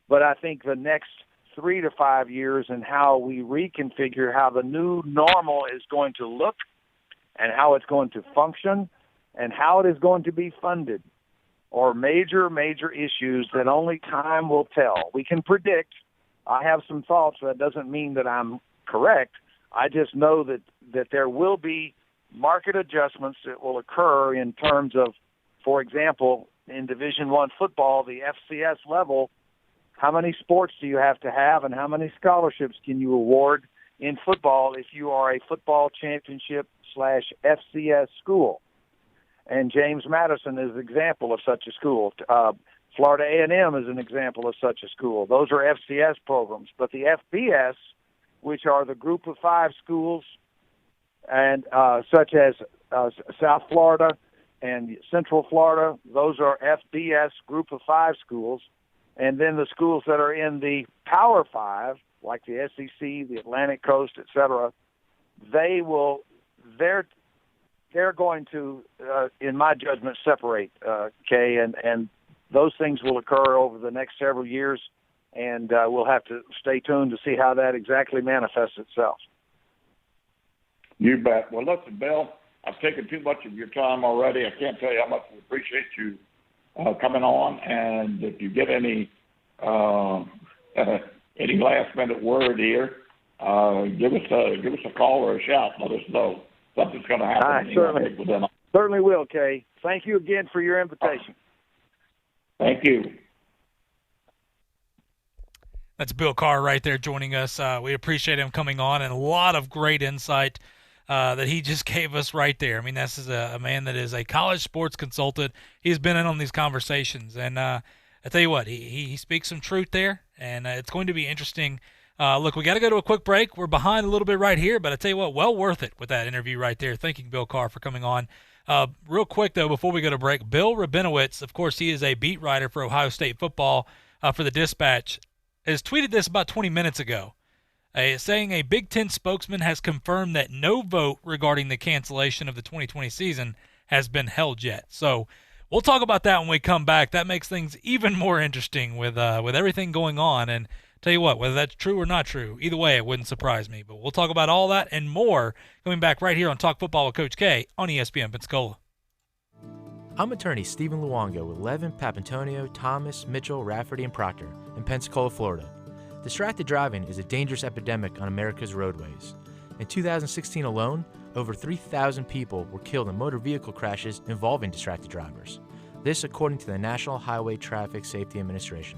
But I think the next 3 to 5 years and how we reconfigure how the new normal is going to look and how it's going to function and how it is going to be funded are major, major issues that only time will tell. We can predict. I have some thoughts. That doesn't mean that I'm correct. I just know that there will be market adjustments that will occur in terms of, for example, in Division I football, the FCS level, how many sports do you have to have and how many scholarships can you award in football if you are a football championship/FCS school? And James Madison is an example of such a school. Florida A&M is an example of such a school. Those are FCS programs. But the FBS, which are the group of 5 schools, and such as South Florida and Central Florida, those are FBS group of 5 schools. And then the schools that are in the Power 5, like the SEC, the Atlantic Coast, et cetera, they're going to, in my judgment, separate, Kay, and those things will occur over the next several years, and we'll have to stay tuned to see how that exactly manifests itself. You bet. Well, listen, Bill, I've taken too much of your time already. I can't tell you how much we appreciate you coming on, and if you get any last-minute word here, give us a call or a shout. Let us know something's going to happen. I certainly will, Kay. Thank you again for your invitation. Thank you. That's Bill Carr right there joining us. We appreciate him coming on, and a lot of great insight that he just gave us right there. I mean, this is a man that is a college sports consultant. He's been in on these conversations, and I tell you what, he speaks some truth there, and it's going to be interesting. Look, we got to go to a quick break. We're behind a little bit right here, but I tell you what, well worth it with that interview right there. Thanking Bill Carr for coming on. Real quick, though, before we go to break, Bill Rabinowitz, of course, he is a beat writer for Ohio State football for the Dispatch, has tweeted this about 20 minutes ago, saying a Big Ten spokesman has confirmed that no vote regarding the cancellation of the 2020 season has been held yet. So we'll talk about that when we come back. That makes things even more interesting with everything going on. And tell you what, whether that's true or not true, either way, it wouldn't surprise me. But we'll talk about all that and more coming back right here on Talk Football with Coach K on ESPN Pensacola. I'm attorney Stephen Luongo with Levin, Papantonio, Thomas, Mitchell, Rafferty, and Proctor in Pensacola, Florida. Distracted driving is a dangerous epidemic on America's roadways. In 2016 alone, over 3,000 people were killed in motor vehicle crashes involving distracted drivers. This according to the National Highway Traffic Safety Administration.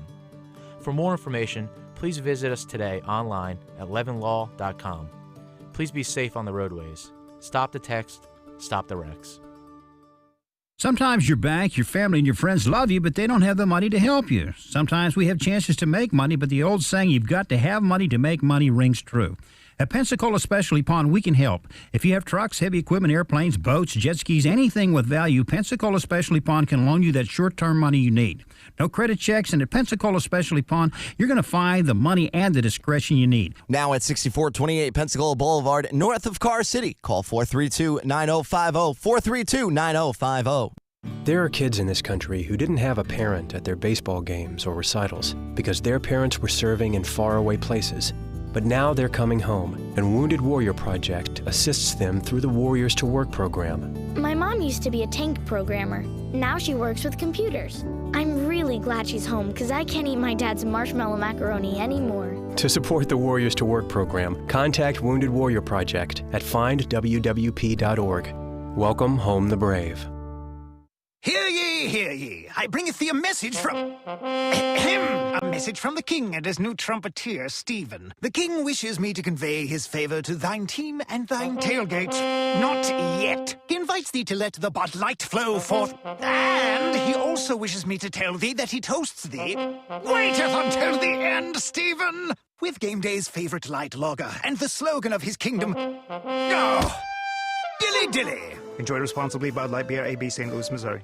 For more information, please visit us today online at levinlaw.com. Please be safe on the roadways. Stop the text, stop the wrecks. Sometimes your bank, your family, and your friends love you, but they don't have the money to help you. Sometimes we have chances to make money, but the old saying, you've got to have money to make money, rings true. At Pensacola Specialty Pond, we can help. If you have trucks, heavy equipment, airplanes, boats, jet skis, anything with value, Pensacola Specialty Pond can loan you that short-term money you need. No credit checks, and at Pensacola Specialty Pond, you're going to find the money and the discretion you need. Now at 6428 Pensacola Boulevard, north of Car City. Call 432-9050, 432-9050. There are kids in this country who didn't have a parent at their baseball games or recitals because their parents were serving in faraway places. But now they're coming home, and Wounded Warrior Project assists them through the Warriors to Work program. My mom used to be a tank programmer. Now she works with computers. I'm really glad she's home because I can't eat my dad's marshmallow macaroni anymore. To support the Warriors to Work program, contact Wounded Warrior Project at findwwp.org. Welcome home the brave. Hear ye, hear ye. I bringeth thee a message from... a message from the king and his new trumpeter, Stephen. The king wishes me to convey his favor to thine team and thine tailgate. Not yet. He invites thee to let the Bud Light flow forth. And he also wishes me to tell thee that he toasts thee. Waiteth until the end, Stephen! With game day's favorite light lager and the slogan of his kingdom... Oh, dilly dilly. Enjoy responsibly. Bud Light Beer, AB, St. Louis, Missouri.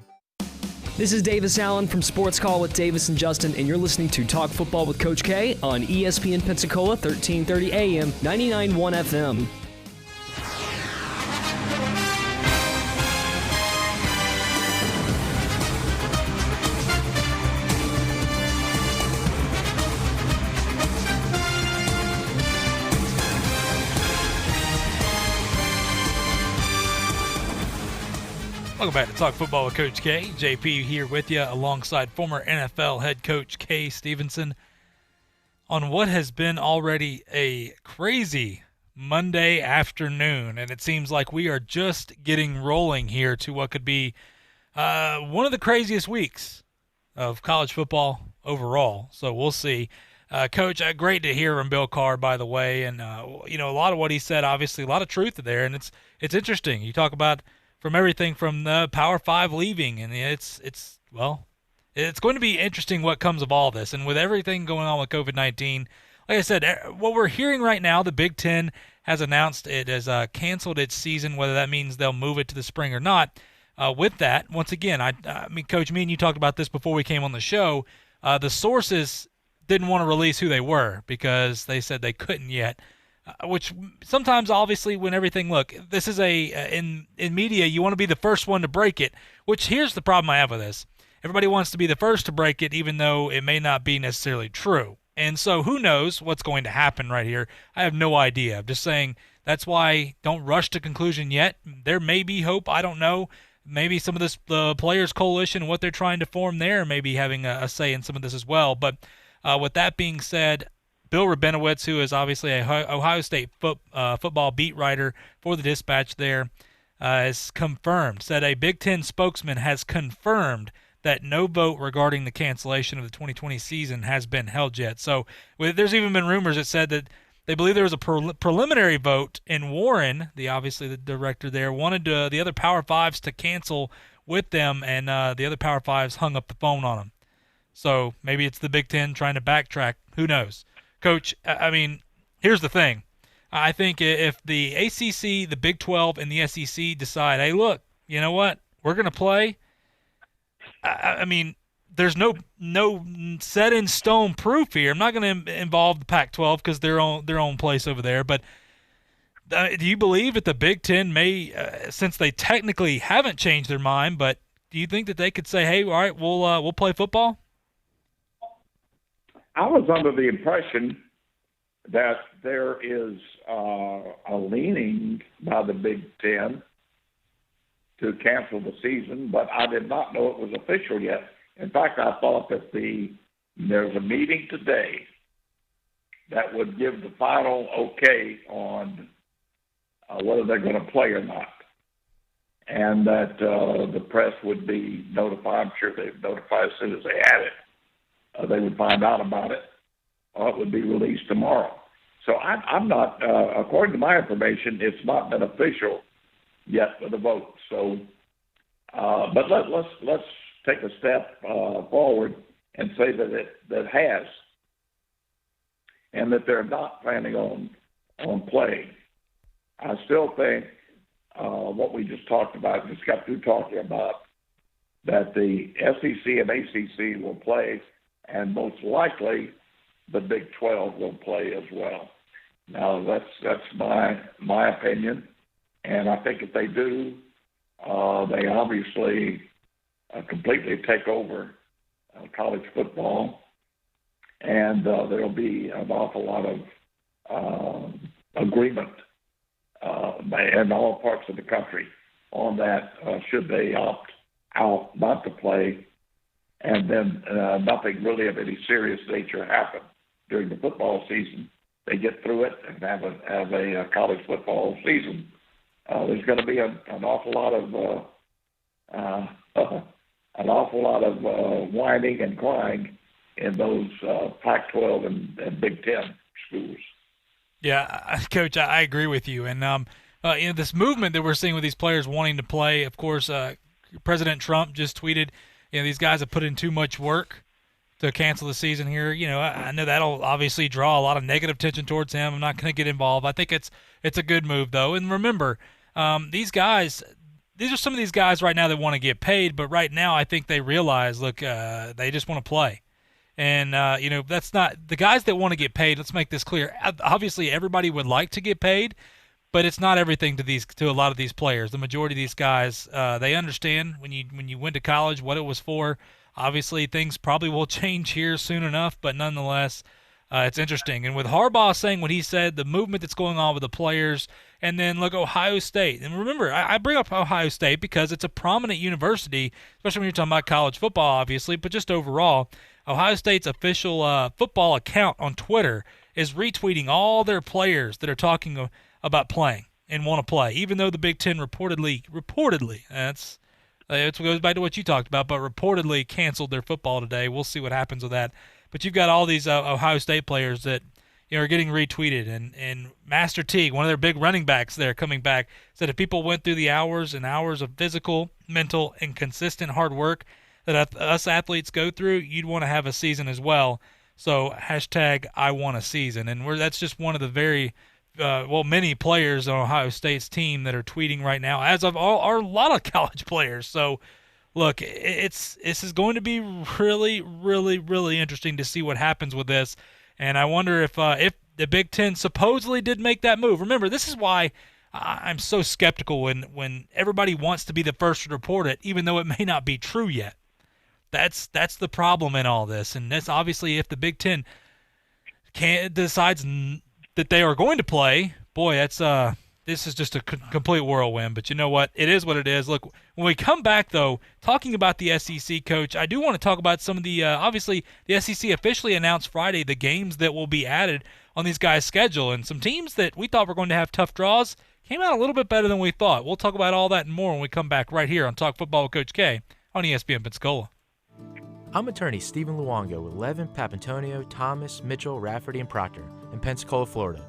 This is Davis Allen from Sports Call with Davis and Justin, and you're listening to Talk Football with Coach K on ESPN Pensacola, 1330 AM, 99.1 FM. Welcome back to Talk Football with Coach K. JP here with you alongside former NFL head coach Kay Stevenson on what has been already a crazy Monday afternoon, and it seems like we are just getting rolling here to what could be one of the craziest weeks of college football overall. So we'll see. Coach, great to hear from Bill Carr, by the way, and a lot of what he said, obviously, a lot of truth there, and it's interesting. You talk about from everything from the Power 5 leaving, and it's going to be interesting what comes of all this, and with everything going on with COVID-19. Like I said, what we're hearing right now, the Big Ten has announced it has canceled its season, whether that means they'll move it to the spring or not. With that, once again, I mean, Coach, me and you talked about this before we came on the show. The sources didn't want to release who they were because they said they couldn't yet, which sometimes, obviously, when everything, look, this is in media, you want to be the first one to break it, which here's the problem I have with this. Everybody wants to be the first to break it, even though it may not be necessarily true. And so who knows what's going to happen right here? I have no idea. I'm just saying that's why don't rush to conclusion yet. There may be hope. I don't know. Maybe some of this Players Coalition and what they're trying to form there may be having a say in some of this as well. But with that being said, Bill Rabinowitz, who is obviously a Ohio State football beat writer for the Dispatch there, has said a Big Ten spokesman has confirmed that no vote regarding the cancellation of the 2020 season has been held yet. So there's even been rumors that said that they believe there was a preliminary vote, and Warren, obviously the director there, wanted the other Power Fives to cancel with them, and the other Power Fives hung up the phone on them. So maybe it's the Big Ten trying to backtrack. Who knows? Coach, I mean, here's the thing. I think if the ACC, the Big 12, and the SEC decide, hey, look, you know what? We're going to play. I mean, there's no set in stone proof here. I'm not going to involve the Pac-12 because they're on their own place over there. But do you believe that the Big Ten may, since they technically haven't changed their mind, but do you think that they could say, hey, all right, we'll play football? I was under the impression that there is a leaning by the Big Ten to cancel the season, but I did not know it was official yet. In fact, I thought that there's a meeting today that would give the final okay on whether they're going to play or not, and that the press would be notified. I'm sure they'd notify as soon as they had it. They would find out about it, or it would be released tomorrow. So I'm not, according to my information, it's not been official yet for the vote. So, but let's take a step forward and say that it has, and that they're not planning on playing. I still think what we just talked about, just got through talking about, that the SEC and ACC will play, and most likely the Big 12 will play as well. Now that's my opinion, and I think if they do, they obviously completely take over college football, and there'll be an awful lot of agreement in all parts of the country on that. Should they opt out not to play, and then nothing really of any serious nature happen during the football season, they get through it and have a college football season. There's going to be an awful lot of whining and crying in those Pac-12 and Big Ten schools. Yeah, Coach, I agree with you. And this movement that we're seeing with these players wanting to play, of course, President Trump just tweeted, these guys have put in too much work to cancel the season here. I know that'll obviously draw a lot of negative attention towards him. I'm not going to get involved. I think it's a good move, though. And remember, these are some of these guys right now that want to get paid, but right now I think they realize, look, they just want to play. And, that's not – the guys that want to get paid, let's make this clear. Obviously, everybody would like to get paid, but it's not everything to a lot of these players. The majority of these guys, they understand when you went to college what it was for. Obviously, things probably will change here soon enough, but nonetheless, it's interesting. And with Harbaugh saying what he said, the movement that's going on with the players, and then look, Ohio State. And remember, I bring up Ohio State because it's a prominent university, especially when you're talking about college football, obviously, but just overall. Ohio State's official football account on Twitter is retweeting all their players that are talking about playing and want to play, even though the Big Ten reportedly, it goes back to what you talked about, but reportedly canceled their football today. We'll see what happens with that. But you've got all these Ohio State players that are getting retweeted, and Master Teague, one of their big running backs there coming back, said if people went through the hours and hours of physical, mental, and consistent hard work that us athletes go through, you'd want to have a season as well. So hashtag I want a season. And that's just one of the very many players on Ohio State's team that are tweeting right now, as of are a lot of college players. So, look, this is going to be really, really, really interesting to see what happens with this. And I wonder if the Big Ten supposedly did make that move. Remember, this is why I'm so skeptical when everybody wants to be the first to report it, even though it may not be true yet. That's the problem in all this. And that's obviously if the Big Ten decides that they are going to play, boy, this is just a complete whirlwind. But you know what? It is what it is. Look, when we come back, though, talking about the SEC, Coach, I do want to talk about some of the obviously, the SEC officially announced Friday the games that will be added on these guys' schedule. And some teams that we thought were going to have tough draws came out a little bit better than we thought. We'll talk about all that and more when we come back right here on Talk Football with Coach K on ESPN Pensacola. I'm attorney Stephen Luongo with Levin, Papantonio, Thomas, Mitchell, Rafferty, and Proctor in Pensacola, Florida.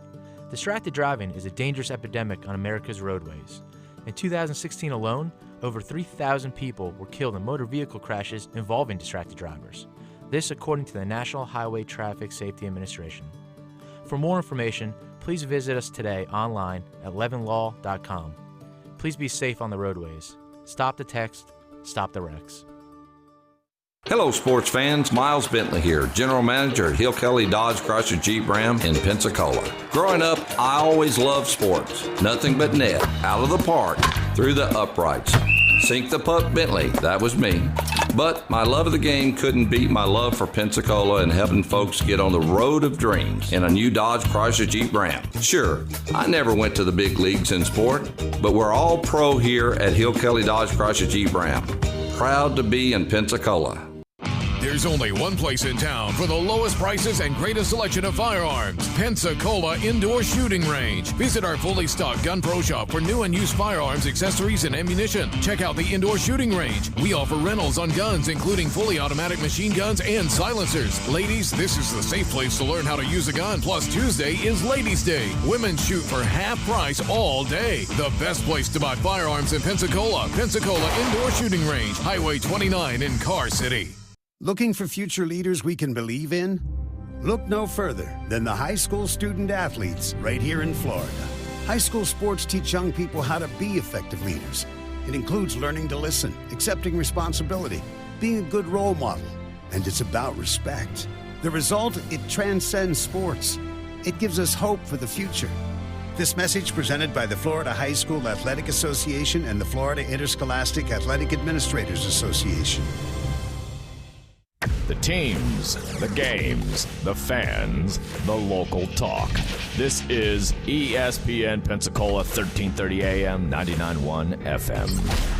Distracted driving is a dangerous epidemic on America's roadways. In 2016 alone, over 3,000 people were killed in motor vehicle crashes involving distracted drivers. This according to the National Highway Traffic Safety Administration. For more information, please visit us today online at levinlaw.com. Please be safe on the roadways. Stop the text, stop the wrecks. Hello, sports fans. Miles Bentley here, General Manager at Hill Kelly Dodge Chrysler Jeep Ram in Pensacola. Growing up, I always loved sports. Nothing but net, out of the park, through the uprights. Sink the puck, Bentley. That was me. But my love of the game couldn't beat my love for Pensacola and helping folks get on the road of dreams in a new Dodge Chrysler Jeep Ram. Sure, I never went to the big leagues in sport, but we're all pro here at Hill Kelly Dodge Chrysler Jeep Ram. Proud to be in Pensacola. There's only one place in town for the lowest prices and greatest selection of firearms. Pensacola Indoor Shooting Range. Visit our fully stocked Gun Pro Shop for new and used firearms, accessories, and ammunition. Check out the Indoor Shooting Range. We offer rentals on guns, including fully automatic machine guns and silencers. Ladies, this is the safe place to learn how to use a gun. Plus, Tuesday is Ladies' Day. Women shoot for half price all day. The best place to buy firearms in Pensacola. Pensacola Indoor Shooting Range, Highway 29 in Car City. Looking for future leaders we can believe in? Look no further than the high school student athletes right here in Florida. High school sports teach young people how to be effective leaders. It includes learning to listen, accepting responsibility, being a good role model, and it's about respect. The result, it transcends sports. It gives us hope for the future. This message presented by the Florida High School Athletic Association and the Florida Interscholastic Athletic Administrators Association. The teams, the games, the fans, the local talk. This is ESPN Pensacola 1330 AM, 99.1 FM.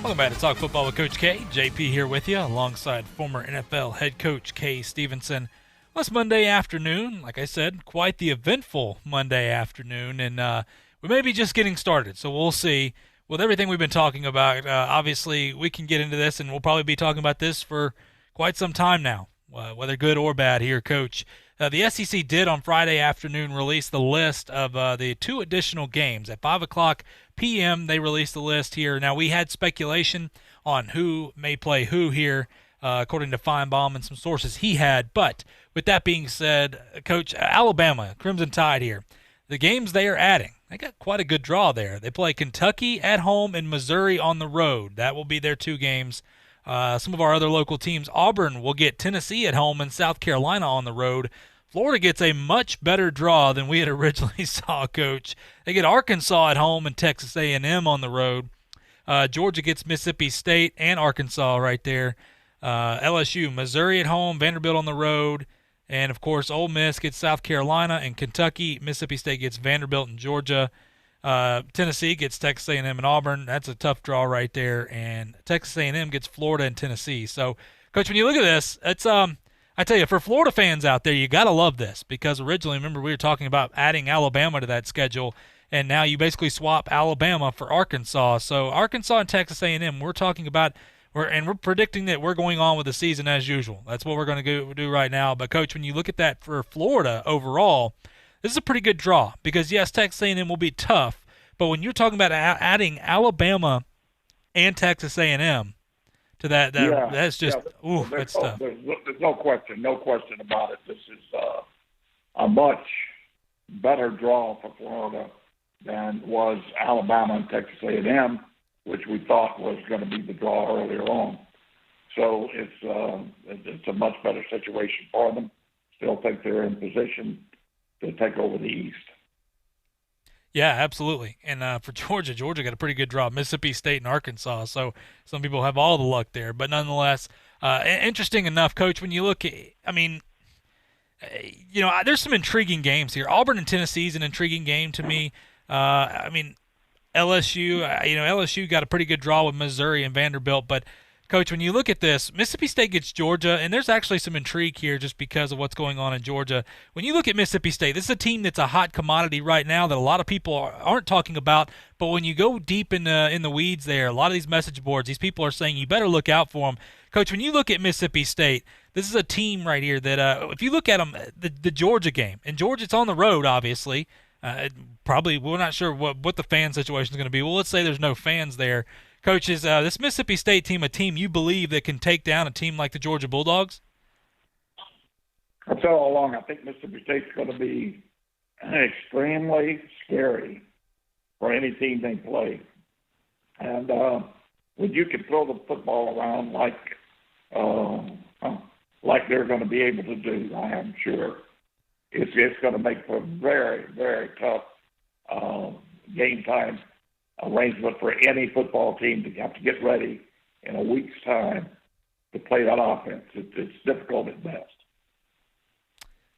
Welcome back to Talk Football with Coach K. JP here with you alongside former NFL head coach Kay Stevenson. Well, it's Monday afternoon. Like I said, quite the eventful Monday afternoon, and we may be just getting started, so we'll see. With everything we've been talking about, obviously we can get into this, and we'll probably be talking about this for quite some time now, whether good or bad here, Coach. The SEC did on Friday afternoon release the list of the 2 additional games. At 5 o'clock p.m., they released the list here. Now, we had speculation on who may play who here, according to Feinbaum and some sources he had. But with that being said, Coach, Alabama, Crimson Tide here, the games they are adding, they got quite a good draw there. They play Kentucky at home and Missouri on the road. That will be their 2 games. Some of our other local teams, Auburn will get Tennessee at home and South Carolina on the road. Florida gets a much better draw than we had originally saw, Coach. They get Arkansas at home and Texas A&M on the road. Georgia gets Mississippi State and Arkansas right there. LSU, Missouri at home, Vanderbilt on the road, And, of course, Ole Miss gets South Carolina and Kentucky. Mississippi State gets Vanderbilt and Georgia. Tennessee gets Texas A&M and Auburn. That's a tough draw right there. And Texas A&M gets Florida and Tennessee. So, Coach, when you look at this, it's I tell you, for Florida fans out there, you got to love this because originally, remember, we were talking about adding Alabama to that schedule, and now you basically swap Alabama for Arkansas. So Arkansas and Texas A&M, we're talking about, we're predicting that we're going on with the season as usual. That's what we're going to do right now. But, Coach, when you look at that for Florida overall, this is a pretty good draw because, yes, Texas A&M will be tough, but when you're talking about adding Alabama and Texas A&M to that's just that's tough. There's no question about it. This is a much better draw for Florida than was Alabama and Texas A&M, which we thought was going to be the draw earlier on. So it's a much better situation for them. Still think they're in position to take over the East. Yeah, absolutely. And for Georgia got a pretty good draw, Mississippi State and Arkansas. So some people have all the luck there. But nonetheless, interesting enough, Coach, when you look at, there's some intriguing games here. Auburn and Tennessee is an intriguing game to me. LSU, LSU got a pretty good draw with Missouri and Vanderbilt. But, Coach, when you look at this, Mississippi State gets Georgia, and there's actually some intrigue here just because of what's going on in Georgia. When you look at Mississippi State, this is a team that's a hot commodity right now that a lot of people aren't talking about. But when you go deep in the weeds there, a lot of these message boards, these people are saying you better look out for them. Coach, when you look at Mississippi State, this is a team right here that if you look at them, the Georgia game, and Georgia, it's on the road, obviously. Probably we're not sure what the fan situation is going to be. Well, let's say there's no fans there. Coach, is this Mississippi State team a team you believe that can take down a team like the Georgia Bulldogs? I've said all along, I think Mississippi State's going to be extremely scary for any team they play. And when you can throw the football around like they're going to be able to do, I am sure it's going to make for a very, very tough game time arrangement for any football team to have to get ready in a week's time to play that offense. It's difficult at best.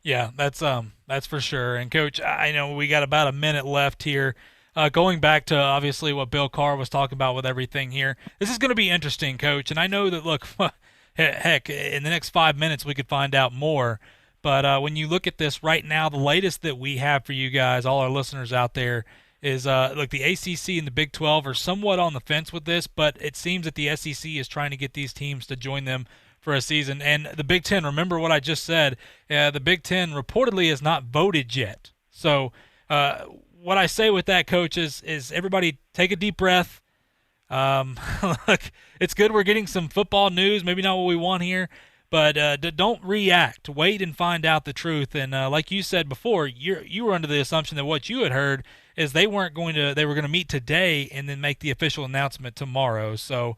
Yeah, that's for sure. And, Coach, I know we got about a minute left here. Going back to, obviously, what Bill Carr was talking about with everything here, this is going to be interesting, Coach. And I know that, look, heck, in the next 5 minutes we could find out more. But when you look at this right now, the latest that we have for you guys, all our listeners out there, is look, the ACC and the Big 12 are somewhat on the fence with this, but it seems that the SEC is trying to get these teams to join them for a season. And the Big 10, remember what I just said, the Big 10 reportedly has not voted yet. So what I say with that, Coach, is everybody take a deep breath. Look, it's good we're getting some football news, maybe not what we want here, but don't react. Wait and find out the truth. And like you said before, you were under the assumption that what you had heard is they were going to meet today and then make the official announcement tomorrow. So,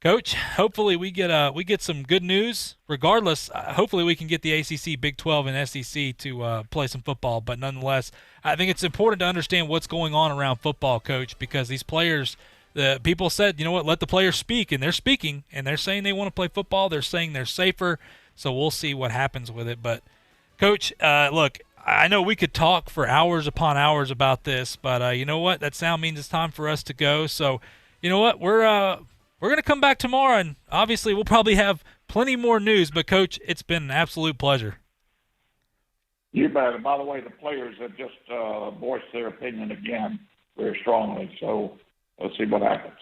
Coach, hopefully we get some good news. Regardless, hopefully we can get the ACC, Big 12, and SEC to play some football. But nonetheless, I think it's important to understand what's going on around football, Coach, because these players, the people said, you know what, let the players speak, and they're speaking, and they're saying they want to play football. They're saying they're safer, so we'll see what happens with it. But, Coach, look, I know we could talk for hours upon hours about this, but you know what? That sound means it's time for us to go. So, you know what? We're going to come back tomorrow, and obviously we'll probably have plenty more news. But, Coach, it's been an absolute pleasure. You bet. And by the way, the players have just voiced their opinion again very strongly. So let's see what happens.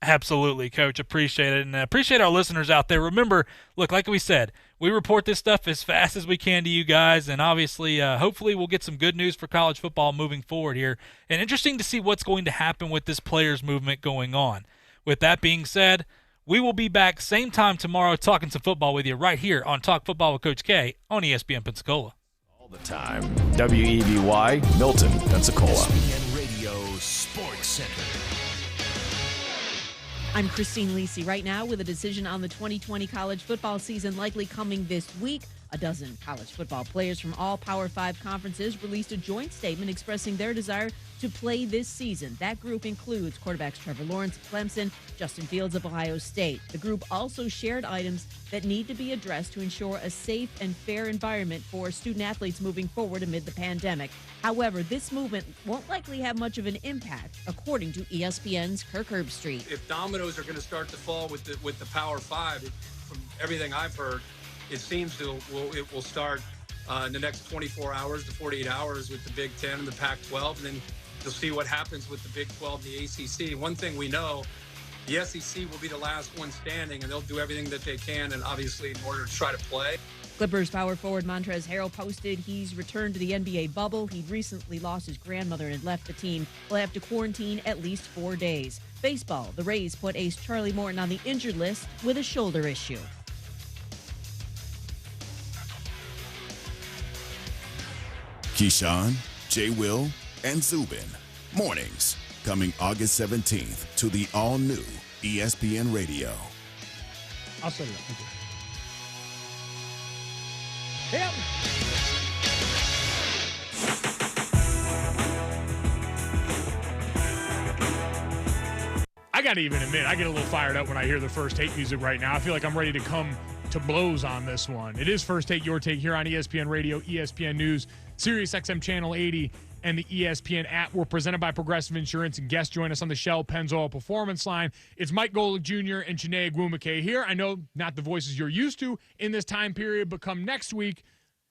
Absolutely, Coach. Appreciate it. And appreciate our listeners out there. Remember, look, like we said, we report this stuff as fast as we can to you guys. And obviously, hopefully we'll get some good news for college football moving forward here. And interesting to see what's going to happen with this players movement going on. With that being said, we will be back same time tomorrow talking some football with you right here on Talk Football with Coach K on ESPN Pensacola. All the time. WEBY, Milton, Pensacola. ESPN Radio Sports Center. I'm Christine Lisi right now with a decision on the 2020 college football season likely coming this week. A dozen college football players from all Power 5 conferences released a joint statement expressing their desire to play this season. That group includes quarterbacks Trevor Lawrence of Clemson, Justin Fields of Ohio State. The group also shared items that need to be addressed to ensure a safe and fair environment for student athletes moving forward amid the pandemic. However, this movement won't likely have much of an impact, according to ESPN's Kirk Herbstreit. If dominoes are going to start to fall with the Power 5, from everything I've heard, it seems it will start in the next 24 hours to 48 hours with the Big Ten and the Pac-12, and then you'll see what happens with the Big 12 and the ACC. One thing we know, the SEC will be the last one standing, and they'll do everything that they can, and obviously in order to try to play. Clippers power forward Montrezl Harrell posted he's returned to the NBA bubble. He'd recently lost his grandmother and left the team. He'll have to quarantine at least 4 days. Baseball, the Rays put ace Charlie Morton on the injured list with a shoulder issue. Keyshawn, J. Will, and Zubin. Mornings, coming August 17th to the all-new ESPN Radio. I'll set it up. Thank you. Yep. I got to even admit, I get a little fired up when I hear the First Take music right now. I feel like I'm ready to come to blows on this one. It is First Take, Your Take here on ESPN Radio, ESPN News, Sirius XM Channel 80, and the ESPN app. We're presented by Progressive Insurance, and guests join us on the Shell Pennzoil Performance Line. It's Mike Golick Jr. and Janae Agwumake here. I know not the voices you're used to in this time period, but come next week,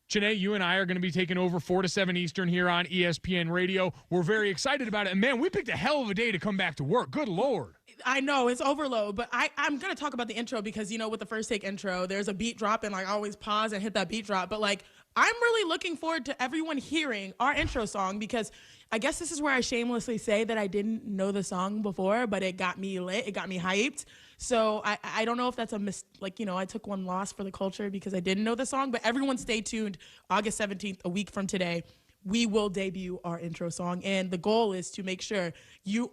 Janae, you and I are going to be taking over 4 to 7 Eastern here on ESPN Radio. We're very excited about it. And, man, we picked a hell of a day to come back to work. Good Lord. I know, it's overload, but I'm going to talk about the intro because, you know, with the First Take intro, there's a beat drop, and, like, I always pause and hit that beat drop. But, like, I'm really looking forward to everyone hearing our intro song because I guess this is where I shamelessly say that I didn't know the song before, but it got me lit. It got me hyped. So I don't know if that's I took one loss for the culture because I didn't know the song, but everyone stay tuned. August 17th, a week from today, we will debut our intro song. And the goal is to make sure you